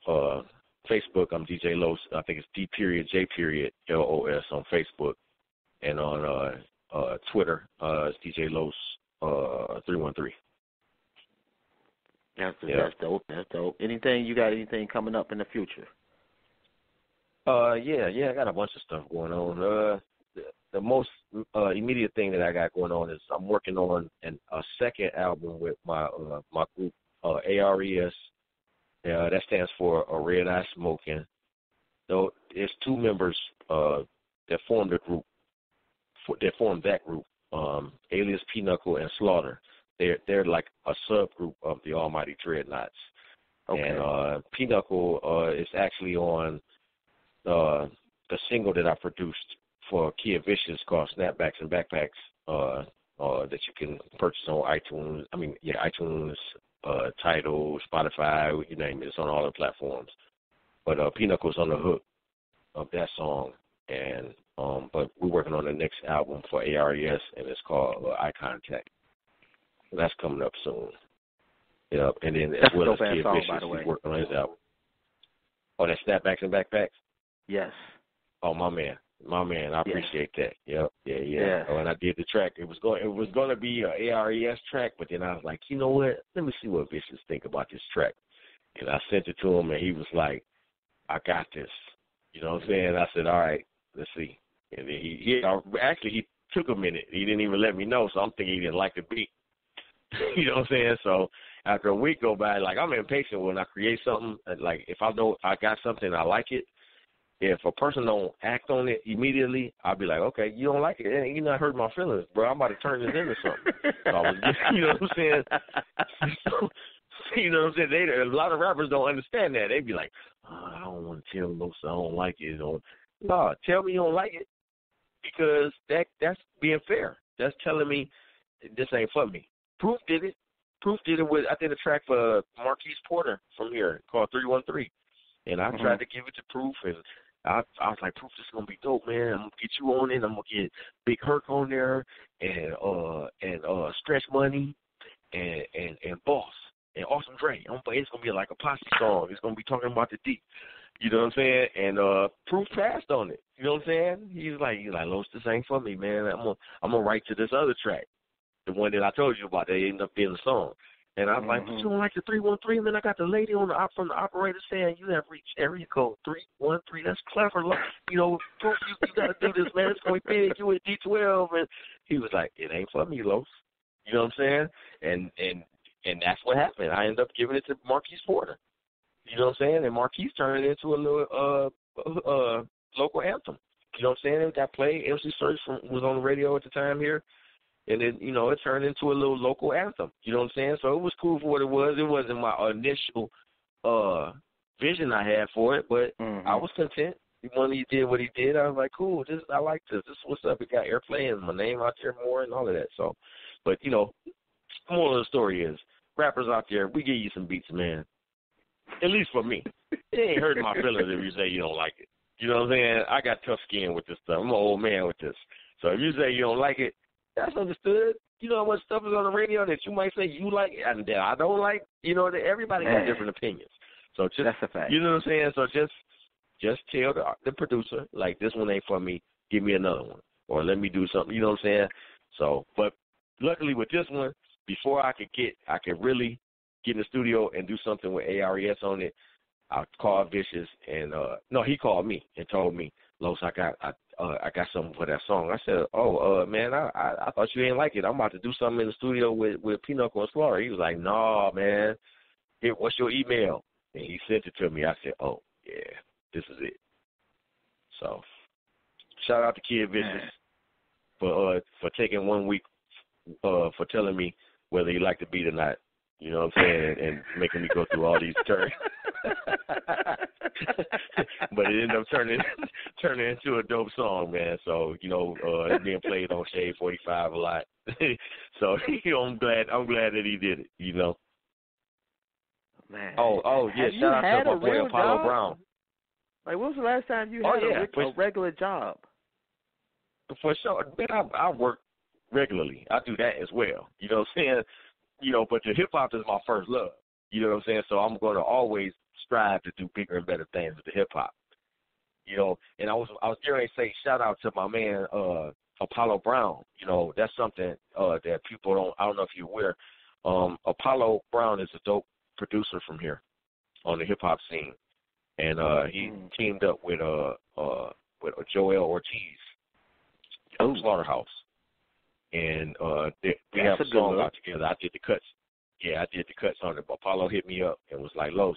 Facebook, I'm DJ Los. I think it's D.J.LOS on Facebook. And on Twitter, it's DJ Los 313. That's dope. That's dope. You got anything coming up in the future? Yeah, I got a bunch of stuff going on. The most immediate thing that I got going on is I'm working on a second album with my group, ARES, That stands for a Red Eye Smoking. So it's two members that formed the group. That formed that group. Alias Pinochle and Slaughter. They're like a subgroup of the Almighty Dreadnoughts. Okay. And Pinochle is actually on the single that I produced for Kid Vicious called Snapbacks and Backpacks that you can purchase on iTunes. iTunes, Tidal, Spotify, you name it. It's on all the platforms. But Pinocchle's on the hook of that song. And but we're working on the next album for ARES, and it's called Eye Contact. And that's coming up soon. Yep, and then as well as Kid Vicious, he's working on his album. Oh, that Snapbacks and Backpacks? Yes. Oh, my man, I appreciate that. Yep, yeah. Oh, and I did the track. It was going to be a ARES track, but then I was like, you know what? Let me see what Vicious think about this track. And I sent it to him, and he was like, I got this. You know what I'm saying? I said, all right, let's see. And then he took a minute. He didn't even let me know, so I'm thinking he didn't like the beat. You know what I'm saying? So after a week go by, like, I'm impatient when I create something. Like, if I know I got something, I like it. If a person don't act on it immediately, I'll be like, okay, you don't like it. You're not hurting my feelings, bro. I'm about to turn this into something. So I was just, you know what I'm saying? So, you know what I'm saying? A lot of rappers don't understand that. They be like, I don't want to tell Los I don't like it. Or, no, tell me you don't like it because that's being fair. That's telling me this ain't for me. Proof did it. I did a track for Marquise Porter from here called 313. And I tried to give it to Proof, and I was like, Proof, this is going to be dope, man. I'm going to get you on it. I'm going to get Big Herc on there and Stretch Money and Boss and Awesome Dre. It's going to be like a posse song. It's going to be talking about the deep. You know what I'm saying? And Proof passed on it. You know what I'm saying? He's like, Los, this ain't for me, man. I'm gonna write to this other track. The one that I told you about, that ended up being the song. And I was like, but you don't like the 313? And then I got the lady from the operator saying, you have reached area code 313. That's clever. You know, Proof, you got to do this, man. It's going to be big. You at D12. And he was like, it ain't for me, Los. You know what I'm saying? And that's what happened. I ended up giving it to Marquise Porter. You know what I'm saying? And Marquise turned it into a little local anthem. You know what I'm saying? It got played. MC Search was on the radio at the time here. And then, you know, it turned into a little local anthem. You know what I'm saying? So it was cool for what it was. It wasn't my initial vision I had for it, but I was content. When he did what he did, I was like, cool, I like this. This is what's up. It got airplay and my name out there more and all of that. So, but, you know, the moral of the story is, rappers out there, we give you some beats, man. At least for me. It ain't hurting my feelings if you say you don't like it. You know what I'm saying? I got tough skin with this stuff. I'm an old man with this. So if you say you don't like it, that's understood. You know how much stuff is on the radio that you might say you like and that I don't like? You know, that everybody has different opinions. So just, that's a fact. You know what I'm saying? So just tell the producer, like, this one ain't for me. Give me another one. Or let me do something. You know what I'm saying? So, but luckily with this one, before I could really get in the studio and do something with ARES on it, I called Vicious and he called me and told me, Los, I got something for that song. I said, man, I thought you didn't like it. I'm about to do something in the studio with Pinochle and Slaughter. He was like, no, man. Here, what's your email? And he sent it to me. I said, oh, yeah, this is it. So shout out to Kid Vicious for taking 1 week for telling me whether he liked the beat or not. You know what I'm saying? And making me go through all these turns. But it ended up turning into a dope song, man. So, you know, it's being played on Shade 45 a lot. So, you know, I'm glad that he did it, you know. Man. Oh, yeah, shout out to my boy Apollo Brown. Like, when was the last time you had a regular job? For sure. Man, I work regularly. I do that as well. You know what I'm saying? You know, but the hip-hop is my first love. You know what I'm saying? So I'm going to always strive to do bigger and better things with the hip-hop. You know, and I was going to say shout out to my man Apollo Brown. You know, that's something that people I don't know if you're aware. Apollo Brown is a dope producer from here on the hip-hop scene. And he teamed up with Joel Ortiz from Slaughterhouse. And we have a song out together. I did the cuts. Yeah, I did the cuts on it. Apollo hit me up and was like, Los,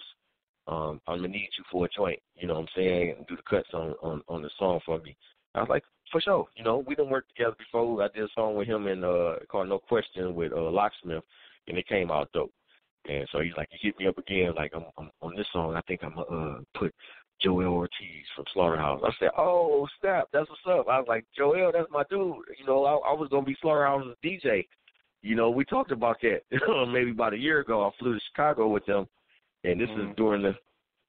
I'm gonna need you for a joint, you know what I'm saying, and do the cuts on the song for me. I was like, for sure, you know, we done worked together before. I did a song with him and called No Question with Locksmith, and it came out dope. And so he's like, he hit me up again, like I'm on this song. I think I'm gonna put Joel Ortiz from Slaughterhouse. I said, oh snap, that's what's up. I was like, Joel, that's my dude. You know, I was gonna be Slaughterhouse's DJ. You know, we talked about that maybe about a year ago. I flew to Chicago with them, and this is during the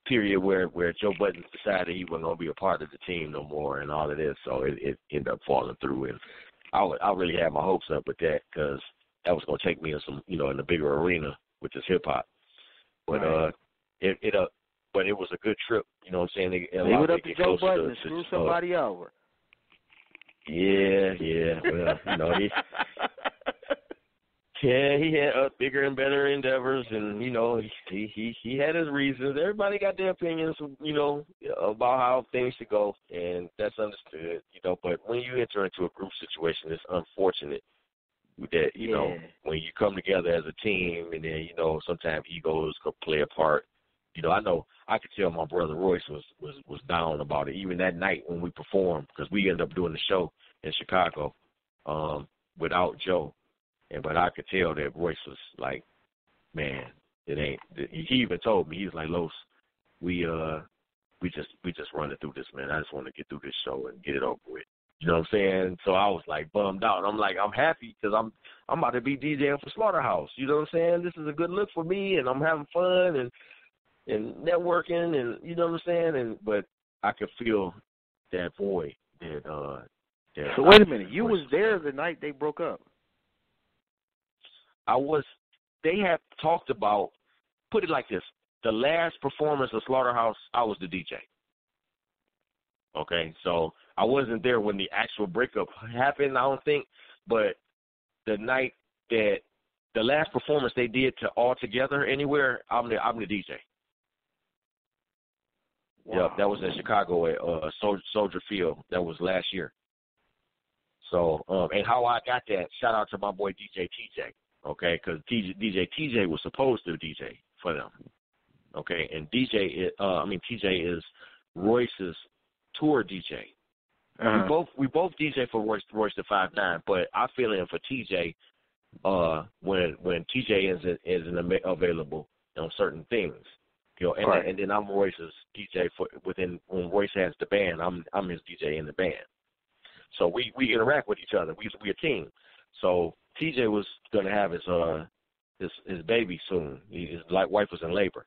period where Joe Budden decided he wasn't going to be a part of the team no more and all of this, so it ended up falling through. And I really had my hopes up with that because that was going to take me in some, you know, in the bigger arena with this hip hop. But but it was a good trip. You know what I'm saying? Leave it up to Joe Budden to screw somebody over. Yeah. Well, you know, he had bigger and better endeavors, and you know he had his reasons. Everybody got their opinions, you know, about how things should go, and that's understood, you know. But when you enter into a group situation, it's unfortunate that you know when you come together as a team, and then you know sometimes egos could play a part. You know I could tell my brother Royce was down about it, even that night when we performed, because we ended up doing the show in Chicago without Joe. But I could tell that Royce was like, man, it ain't. He even told me, he was like, Los, we just running through this, man. I just want to get through this show and get it over with. You know what I'm saying? So I was like bummed out. I'm like, I'm happy because I'm about to be DJing for Slaughterhouse. You know what I'm saying? This is a good look for me, and I'm having fun and networking, and you know what I'm saying. But I could feel that void. So wait a minute, you was there the night they broke up. They had talked about, put it like this, the last performance of Slaughterhouse, I was the DJ. Okay, so I wasn't there when the actual breakup happened, I don't think, but the night that the last performance they did to All Together Anywhere, I'm the DJ. Wow. Yep, that was in Chicago at Soldier Field. That was last year. So, and how I got that, shout out to my boy DJ TJ. Okay, because DJ TJ was supposed to DJ for them. Okay, and TJ is Royce's tour DJ. We both DJ for Royce the 5'9", but I fill in for TJ when TJ isn't available on certain things. You know, and then I'm Royce's DJ when Royce has the band. I'm his DJ in the band. So we interact with each other. We a team. So TJ was gonna have his baby soon. His wife was in labor,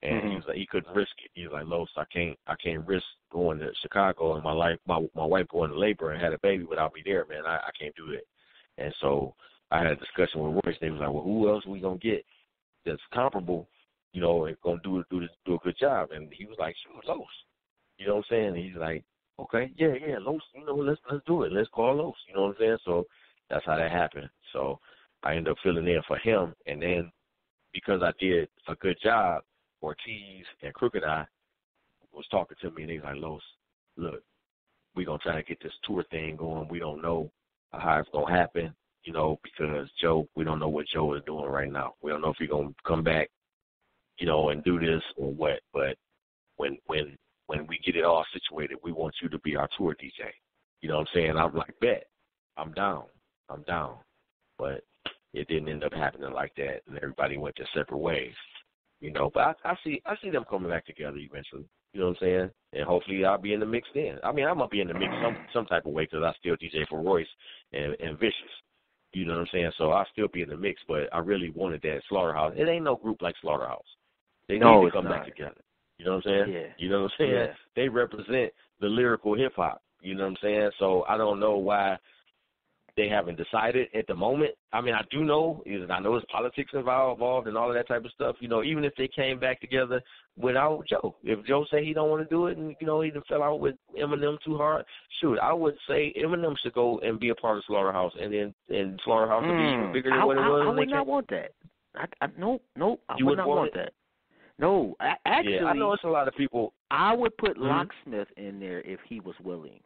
and he was like, he couldn't risk it. He was like, Los, I can't risk going to Chicago and my wife going to labor and had a baby without me there, man. I can't do it. And so I had a discussion with Royce. They was like, well, who else we gonna get that's comparable, you know, and gonna do a good job? And he was like, sure, Los. You know what I'm saying? And he's like, okay, yeah, Los. You know, let's do it. Let's call Los. You know what I'm saying? So that's how that happened. So I ended up filling in for him, and then because I did a good job, Ortiz and Crooked Eye was talking to me, and he's like, Los, look, we're going to try to get this tour thing going. We don't know how it's going to happen, you know, because Joe, we don't know what Joe is doing right now. We don't know if he's going to come back, you know, and do this or what, but when we get it all situated, we want you to be our tour DJ. You know what I'm saying? I'm like, bet, I'm down. But it didn't end up happening like that, and everybody went their separate ways, you know. But I see them coming back together eventually, you know what I'm saying? And hopefully I'll be in the mix then. I mean, I'm going to be in the mix some type of way because I still DJ for Royce and Vicious, you know what I'm saying? So I'll still be in the mix, but I really wanted that Slaughterhouse. It ain't no group like Slaughterhouse. They need to come back together, you know what I'm saying? Yeah. You know what I'm saying? Yeah. They represent the lyrical hip-hop, you know what I'm saying? So I don't know why they haven't decided at the moment. I mean, I know there's politics involved and all of that type of stuff. You know, even if they came back together without Joe, if Joe say he don't want to do it, and you know he fell out with Eminem too hard, shoot, I would say Eminem should go and be a part of Slaughterhouse, and Slaughterhouse would be even bigger than what it was. I would not want that. Nope. I would not want that. No, actually, yeah, I know it's a lot of people. I would put Locksmith in there if he was willing.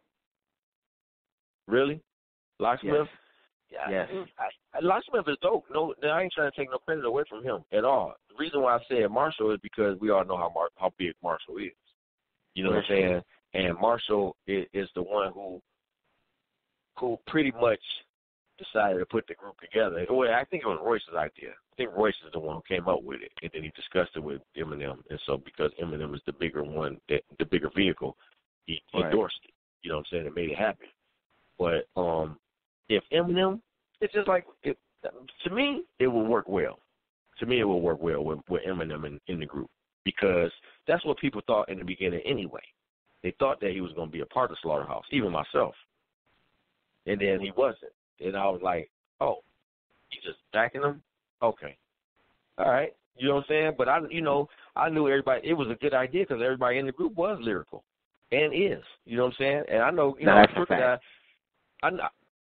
Really? Locksmith? Yes. Yes. Locksmith Smith is dope. No, I ain't trying to take no credit away from him at all. The reason why I said Marshall is because we all know how big Marshall is. You know what I'm saying? And Marshall is the one who pretty much decided to put the group together. Well, I think it was Royce's idea. I think Royce is the one who came up with it, and then he discussed it with Eminem. And so because Eminem is the bigger one, the bigger vehicle, he endorsed it. You know what I'm saying? It made it happen. But if Eminem, it's just like, to me, it will work well. To me, it will work well with Eminem in the group because that's what people thought in the beginning anyway. They thought that he was going to be a part of Slaughterhouse, even myself. And then he wasn't. And I was like, oh, you just backing him? Okay. All right. You know what I'm saying? But, I knew everybody. It was a good idea because everybody in the group was lyrical and is. You know what I'm saying? And I know, Crooked Eye.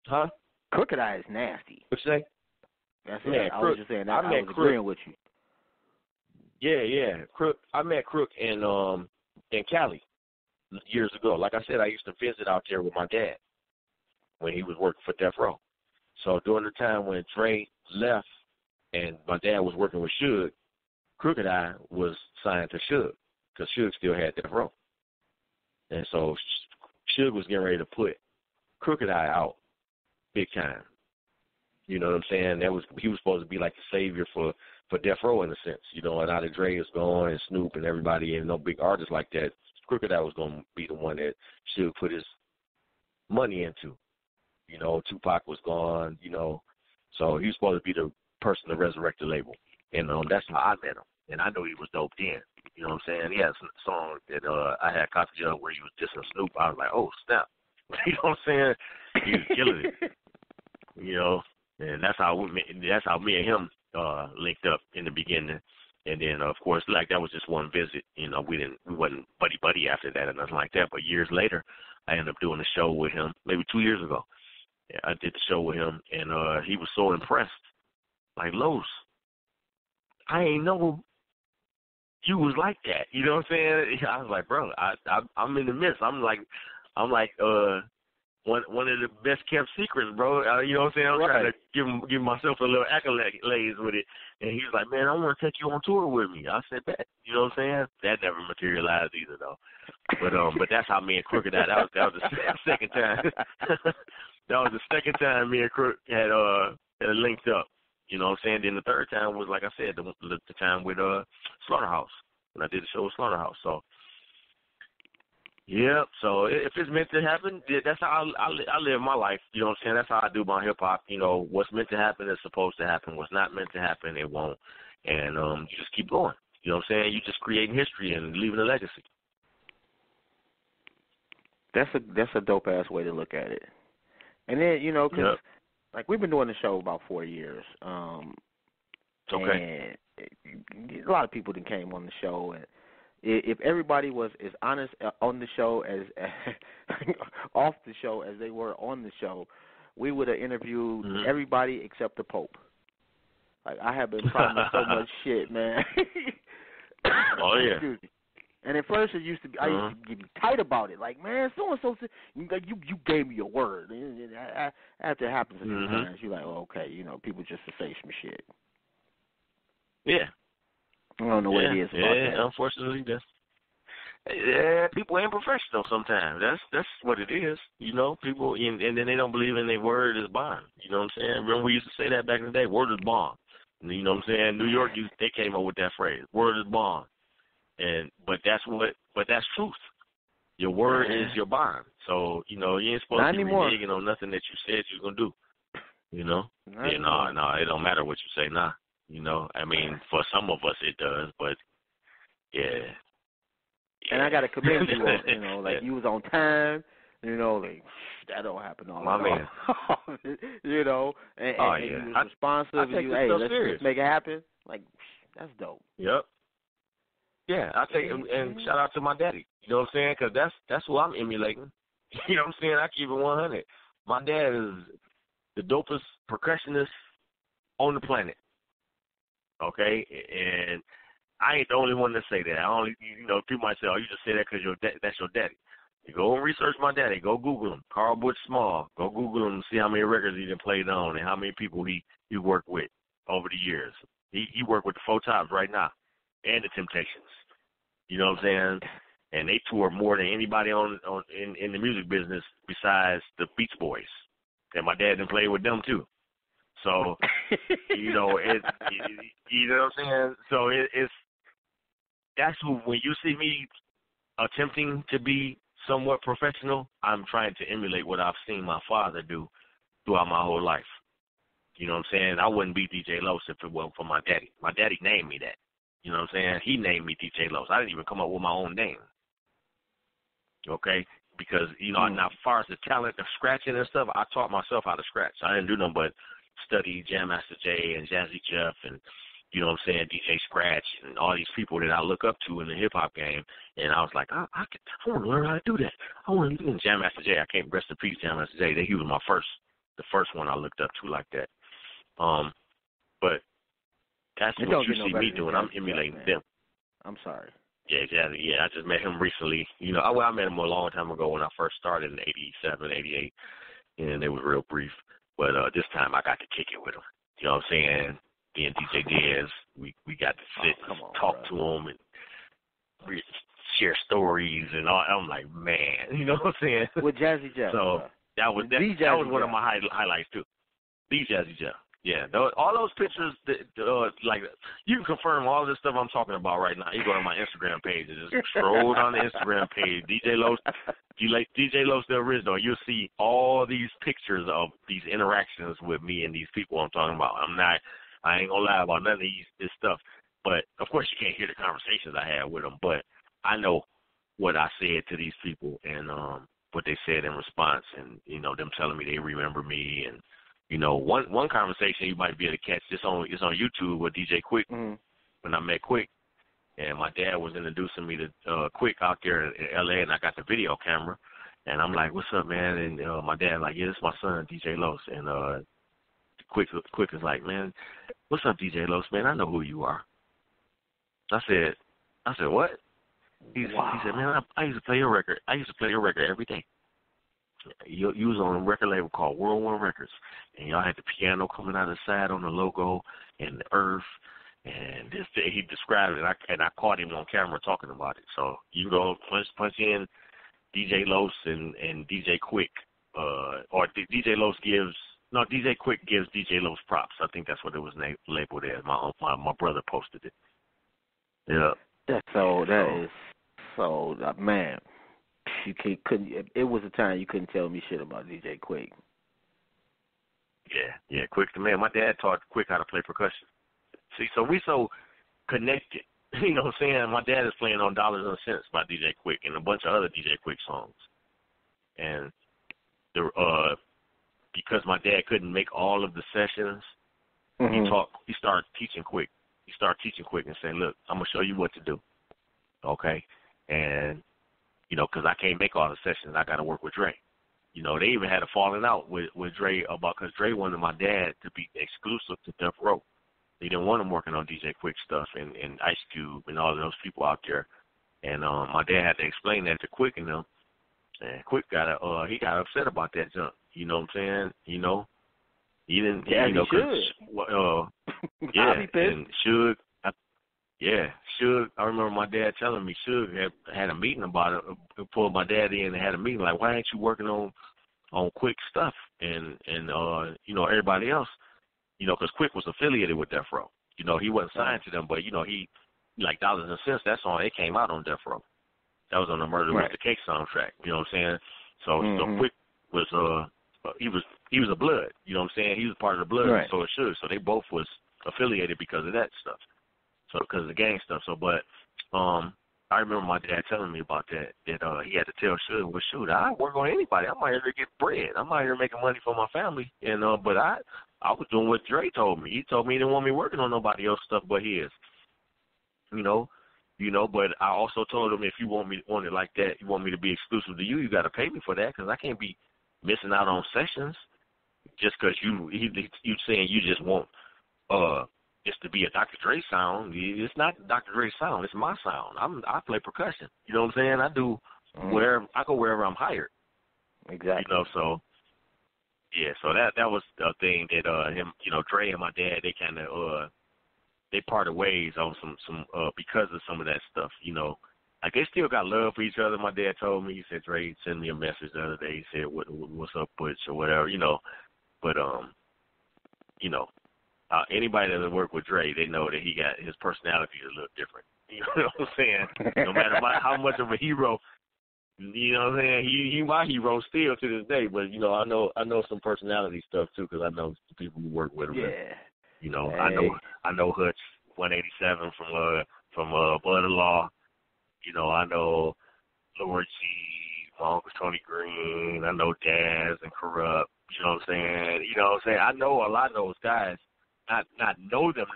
Huh? Crooked Eye is nasty. What you say? That's it. I was just saying that. I was agreeing with you. Yeah. I met Crook in Cali years ago. Like I said, I used to visit out there with my dad when he was working for Death Row. So during the time when Dre left and my dad was working with Suge, Crooked Eye was signed to Suge because Suge still had Death Row. And so Suge was getting ready to put Crooked Eye out big time. You know what I'm saying? He was supposed to be like the savior for Death Row in a sense. And now that Dre is gone and Snoop and everybody and no big artists like that, Crooked Eye was going to be the one that Suge put his money into. Tupac was gone, so he was supposed to be the person to resurrect the label. And that's how I met him. And I knew he was dope then. You know what I'm saying? He had a song that I had copies of where he was dissing Snoop. I was like, oh, snap. You know what I'm saying? He was killing it. And that's how me and him linked up in the beginning. And then, of course, like that was just one visit. We wasn't buddy after that or nothing like that. But years later, I ended up doing a show with him, maybe 2 years ago. I did the show with him, and he was so impressed. Like, Los, I ain't know you was like that. You know what I'm saying? I was like, bro, I'm in the midst. I'm like one of the best kept secrets, bro. You know what I'm saying? I'm trying to give myself a little accolades with it. And he was like, man, I want to take you on tour with me. I said, bet. You know what I'm saying? That never materialized either, though. But that's how me and Crooked Eye, that was the second time. That was the second time me and Crook had linked up. You know what I'm saying? Then the third time was, like I said, the time with Slaughterhouse, when I did the show with Slaughterhouse. So, yeah. So if it's meant to happen, that's how I live my life. You know what I'm saying? That's how I do my hip-hop. What's meant to happen is supposed to happen. What's not meant to happen, it won't. And you just keep going. You know what I'm saying? You just creating history and leaving a legacy. That's a dope-ass way to look at it. And then, because like we've been doing the show about 4 years. Okay. And a lot of people that came on the show, and if everybody was as honest on the show as off the show as they were on the show, we would have interviewed everybody except the Pope. Like, I have been promised so much shit, man. Oh yeah. And at first I used to get tight about it. Like, man, so-and-so, you gave me your word. After it happens a few times, you're like, oh, okay, people just to say some shit. Yeah. I don't know what it is about that. Unfortunately, people ain't professional sometimes. That's what it is. People, and then they don't believe in their word is bond. You know what I'm saying? Remember we used to say that back in the day, word is bond. You know what I'm saying? New York, they came up with that phrase, word is bond. But that's truth. Your word is your bond. So, you ain't supposed to be reneging on nothing that you said you were going to do. No, it don't matter what you say, nah. I mean, for some of us it does, but yeah. And I got to commend you on, like you was on time, like that don't happen all the time. And you was responsive, and you, hey, let's make it happen. Like, that's dope. Yep. Yeah, I take and shout out to my daddy. You know what I'm saying? Because that's who I'm emulating. You know what I'm saying? I keep it 100. My dad is the dopest percussionist on the planet. Okay, and I ain't the only one to say that. I only, people might say, "Oh, you just say that because that's your daddy." You go and research my daddy. Go Google him. Carl Butch Small. Go Google him and see how many records he done played on and how many people he worked with over the years. He worked with the Four Tops right now and the Temptations. You know what I'm saying? And they tour more than anybody in the music business besides the Beach Boys. And my dad done played with them too. So, you know, you know what I'm saying? So that's when you see me attempting to be somewhat professional, I'm trying to emulate what I've seen my father do throughout my whole life. You know what I'm saying? I wouldn't be DJ Los if it wasn't for my daddy. My daddy named me that. You know what I'm saying? He named me DJ Los. I didn't even come up with my own name. Okay? Because, you know, now as far as the talent of scratching and stuff, I taught myself how to scratch. I didn't do nothing but study Jam Master Jay and Jazzy Jeff and, you know what I'm saying, DJ Scratch and all these people that I look up to in the hip-hop game. And I was like, I want to learn how to do that. I want to do Jam Master Jay. I can't rest in peace, Jam Master Jay. He was the first one I looked up to like that. But that's what you see me doing. I'm emulating them. I'm sorry. Yeah, Jazzy. Yeah, I just met him recently. You know, I met him a long time ago when I first started in 87, 88, and it was real brief. But this time I got to kick it with him. You know what I'm saying? Me and DJ Diaz, we got to sit and talk to him and share stories and all. I'm like, man, you know what I'm saying? With Jazzy Jeff. So that was one of my highlights too. The Jazzy Jeff. Yeah, all those pictures, like, you can confirm all this stuff I'm talking about right now. You go to my Instagram page and just scroll down the Instagram page, DJ Los. If you like DJ Los the original, you'll see all these pictures of these interactions with me and these people I'm talking about. I ain't gonna lie about none of this stuff. But of course you can't hear the conversations I had with them. But I know what I said to these people and what they said in response, and you know them telling me they remember me and. You know, one conversation you might be able to catch. It's on YouTube with DJ Quick. When I met Quick, and my dad was introducing me to Quick out there in L.A. and I got the video camera, and I'm like, "What's up, man?" And my dad like, "Yeah, this is my son, DJ Los." And Quick is like, "Man, what's up, DJ Los? Man, I know who you are." I said, "What?" He said, "Man, I used to play your record. I used to play your record every day. You was on a record label called World War Records, and y'all had the piano coming out of the side on the logo and the earth, and he described it, and I caught him on camera talking about it. So you go punch in DJ Los and DJ Quick, or DJ Quick gives DJ Los props. I think that's what it was labeled as. My brother posted it. Yeah. Man. Couldn't. It was a time you couldn't tell me shit about DJ Quick. Yeah, Quick the man. My dad taught Quick how to play percussion. See, so we so connected. You know what I'm saying? My dad is playing on Dollars and Cents by DJ Quick and a bunch of other DJ Quick songs. And because my dad couldn't make all of the sessions, he started teaching Quick. He started teaching Quick and saying, "Look, I'm gonna show you what to do, okay?" And you know, because I can't make all the sessions. I got to work with Dre. You know, they even had a falling out with Dre because Dre wanted my dad to be exclusive to Death Row. They didn't want him working on DJ Quick stuff and Ice Cube and all of those people out there. And my dad had to explain that to Quick and them. And Quick got upset about that junk. You know what I'm saying? You know, he didn't. Yeah, you know, yeah, and Suge. Yeah, Suge, I remember my dad telling me Suge had a meeting about it, pulled my dad in and had a meeting like, why ain't you working on Quick stuff and you know, everybody else, you know, because Quick was affiliated with Death Row. You know, he wasn't signed to them, but, you know, he, like Dollars and Cents, that song, it came out on Death Row. That was on the Murder with the Cake soundtrack, you know what I'm saying? So Quick was, he was a Blood, you know what I'm saying? He was part of the Blood, and so it should. So they both was affiliated because of that stuff. So because of the gang stuff. So, but I remember my dad telling me about that he had to tell Suge, well, shoot, I work on anybody. I'm out here to get bread. I'm out here making money for my family. And but I was doing what Dre told me. He told me he didn't want me working on nobody else's stuff but his. You know. But I also told him if you want it like that, you want me to be exclusive to you, you got to pay me for that because I can't be missing out on sessions just because you saying you just want just to be a Dr. Dre sound. It's not Dr. Dre sound. It's my sound. I play percussion. You know what I'm saying? I do wherever I go wherever I'm hired. Exactly. You know, so yeah, so that was a thing that him, you know, Dre and my dad, they kind of they parted ways on some because of some of that stuff. You know, like they still got love for each other. My dad told me, he said, Dre sent me a message the other day. He said, what's up, Butch, or whatever, you know. But you know, anybody that worked with Dre, they know that his personality is a little different. You know what I'm saying? No matter how much of a hero, you know what I'm saying? He my hero still to this day. But you know, I know some personality stuff too, because I know the people who work with him. Yeah. And, you know, hey. I know Hutch 187 from Blood of Law. You know, I know Lord G, my Uncle Tony Green. I know Daz and Corrupt. You know what I'm saying? You know what I'm saying? I know a lot of those guys. Not know them,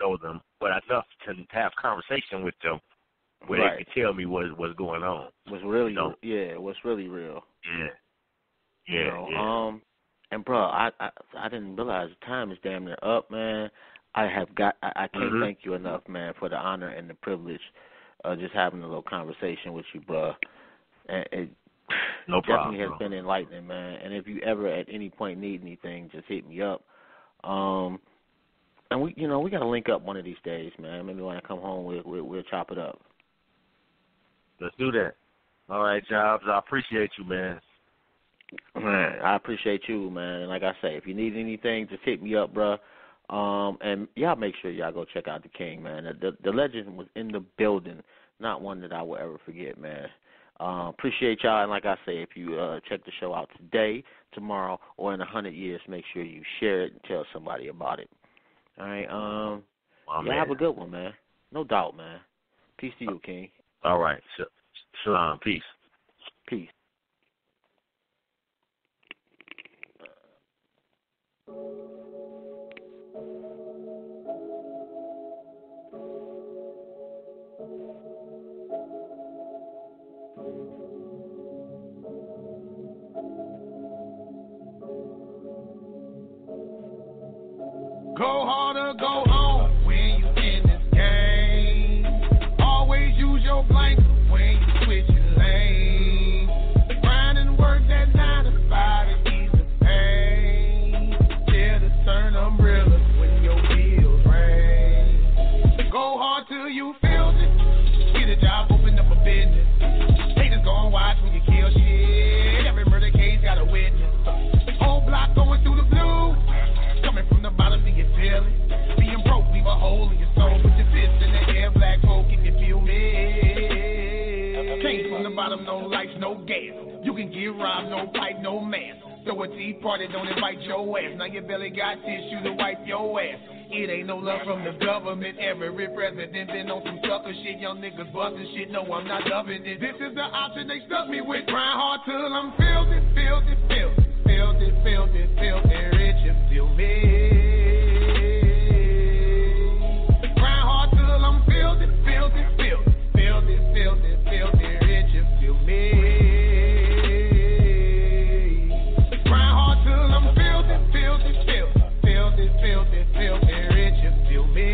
but enough to have conversation with them where they can tell me what's going on. What's really, you know? what's really real. Yeah. You know, and bro, I didn't realize the time is damn near up, man. I can't thank you enough, man, for the honor and the privilege of just having a little conversation with you, bro. And it no problem, definitely has been enlightening, man. And if you ever at any point need anything, just hit me up. And we gotta link up one of these days, man. Maybe when I come home, we'll chop it up. Let's do that. All right, Jobs. I appreciate you, man. Man, I appreciate you, man. And like I say, if you need anything, just hit me up, bro. And y'all make sure y'all go check out the King, man. The legend was in the building, not one that I will ever forget, man. Appreciate y'all, and like I say, if you check the show out today, tomorrow, or in 100 years, make sure you share it and tell somebody about it. All right. Have a good one, man. No doubt, man. Peace to you, King. All right. Shalom. Peace. Peace. Go harder, go home when you in this game. Always use your blanket when you switch your lane. Grind and work that 9 to 5 to ease the pain. Share the turn umbrellas when your bills rain. Go hard till you feel it. Get a job, open up a business. Haters gon' watch when you kill shit. Every murder case got a witness. Whole block going through the blue. Coming from the bottom, do you feel it? Being broke, leave a hole in your soul. Put your fists in the air, black folk, if you feel me. Came from the bottom, no lights, no gas. You can get robbed, no pipe, no mask. Throw a tea party, don't invite your ass. Now your belly got tissue to wipe your ass. It ain't no love from the government. Every president been on some sucker shit. Young niggas busting shit, no, I'm not loving it. This is the option they stuck me with. Grind hard till I'm filthy, filthy, filthy. Filthy, filthy, filthy, rich, you feel me? Grind hard till I'm filthy, filthy, filthy, filthy, filthy, filthy, rich, you feel me? Grind hard till I'm filthy, filthy, filthy, filthy, filthy, filthy, rich, you feel me?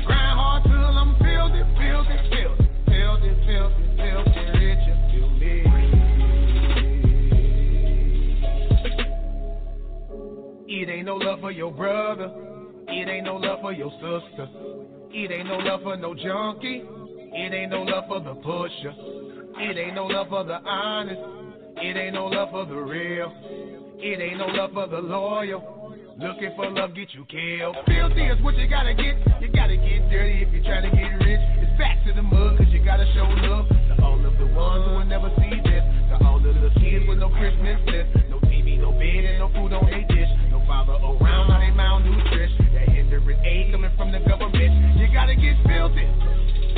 Grind hard till I'm filthy, filthy, filthy, filthy, filthy, filthy, rich, you feel me? It ain't no love for your brother. It ain't no love for your sister. It ain't no love for no junkie. It ain't no love for the pusher. It ain't no love for the honest. It ain't no love for the real. It ain't no love for the loyal. Looking for love, get you killed. Filthy is what you gotta get. You gotta get dirty if you're trying to get rich. It's back to the mud, cause you gotta show love to all of the ones who will never see this. To all of the kids with no Christmas list. No TV, no bed, and no food on their dish. No father around, now they malnourished. That hindering aid coming from the government. You gotta get filthy.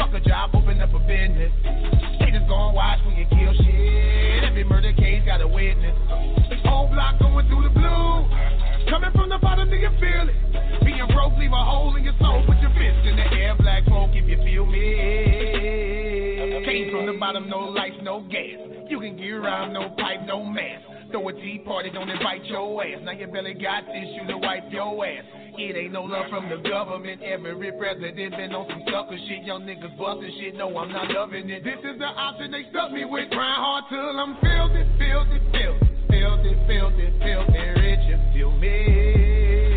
Fuck a job, open up a business. Haters gon' watch when you kill shit. Every murder case got a witness. Whole block going through the blue. Coming from the bottom, do you feel it? Being broke, leave a hole in your soul. Put your fist in the air, black folk, if you feel me. Came from the bottom, no lights, no gas. You can get around, no pipe, no mask. Throw a tea party, don't invite your ass. Now your belly got tissue to wipe your ass. It ain't no love from the government. Every president been on some sucker shit. Young niggas bustin' shit. No, I'm not loving it. This is the option they stuck me with. Trying hard till I'm filthy, filthy, filthy, filthy, filthy, filthy rich. You feel me?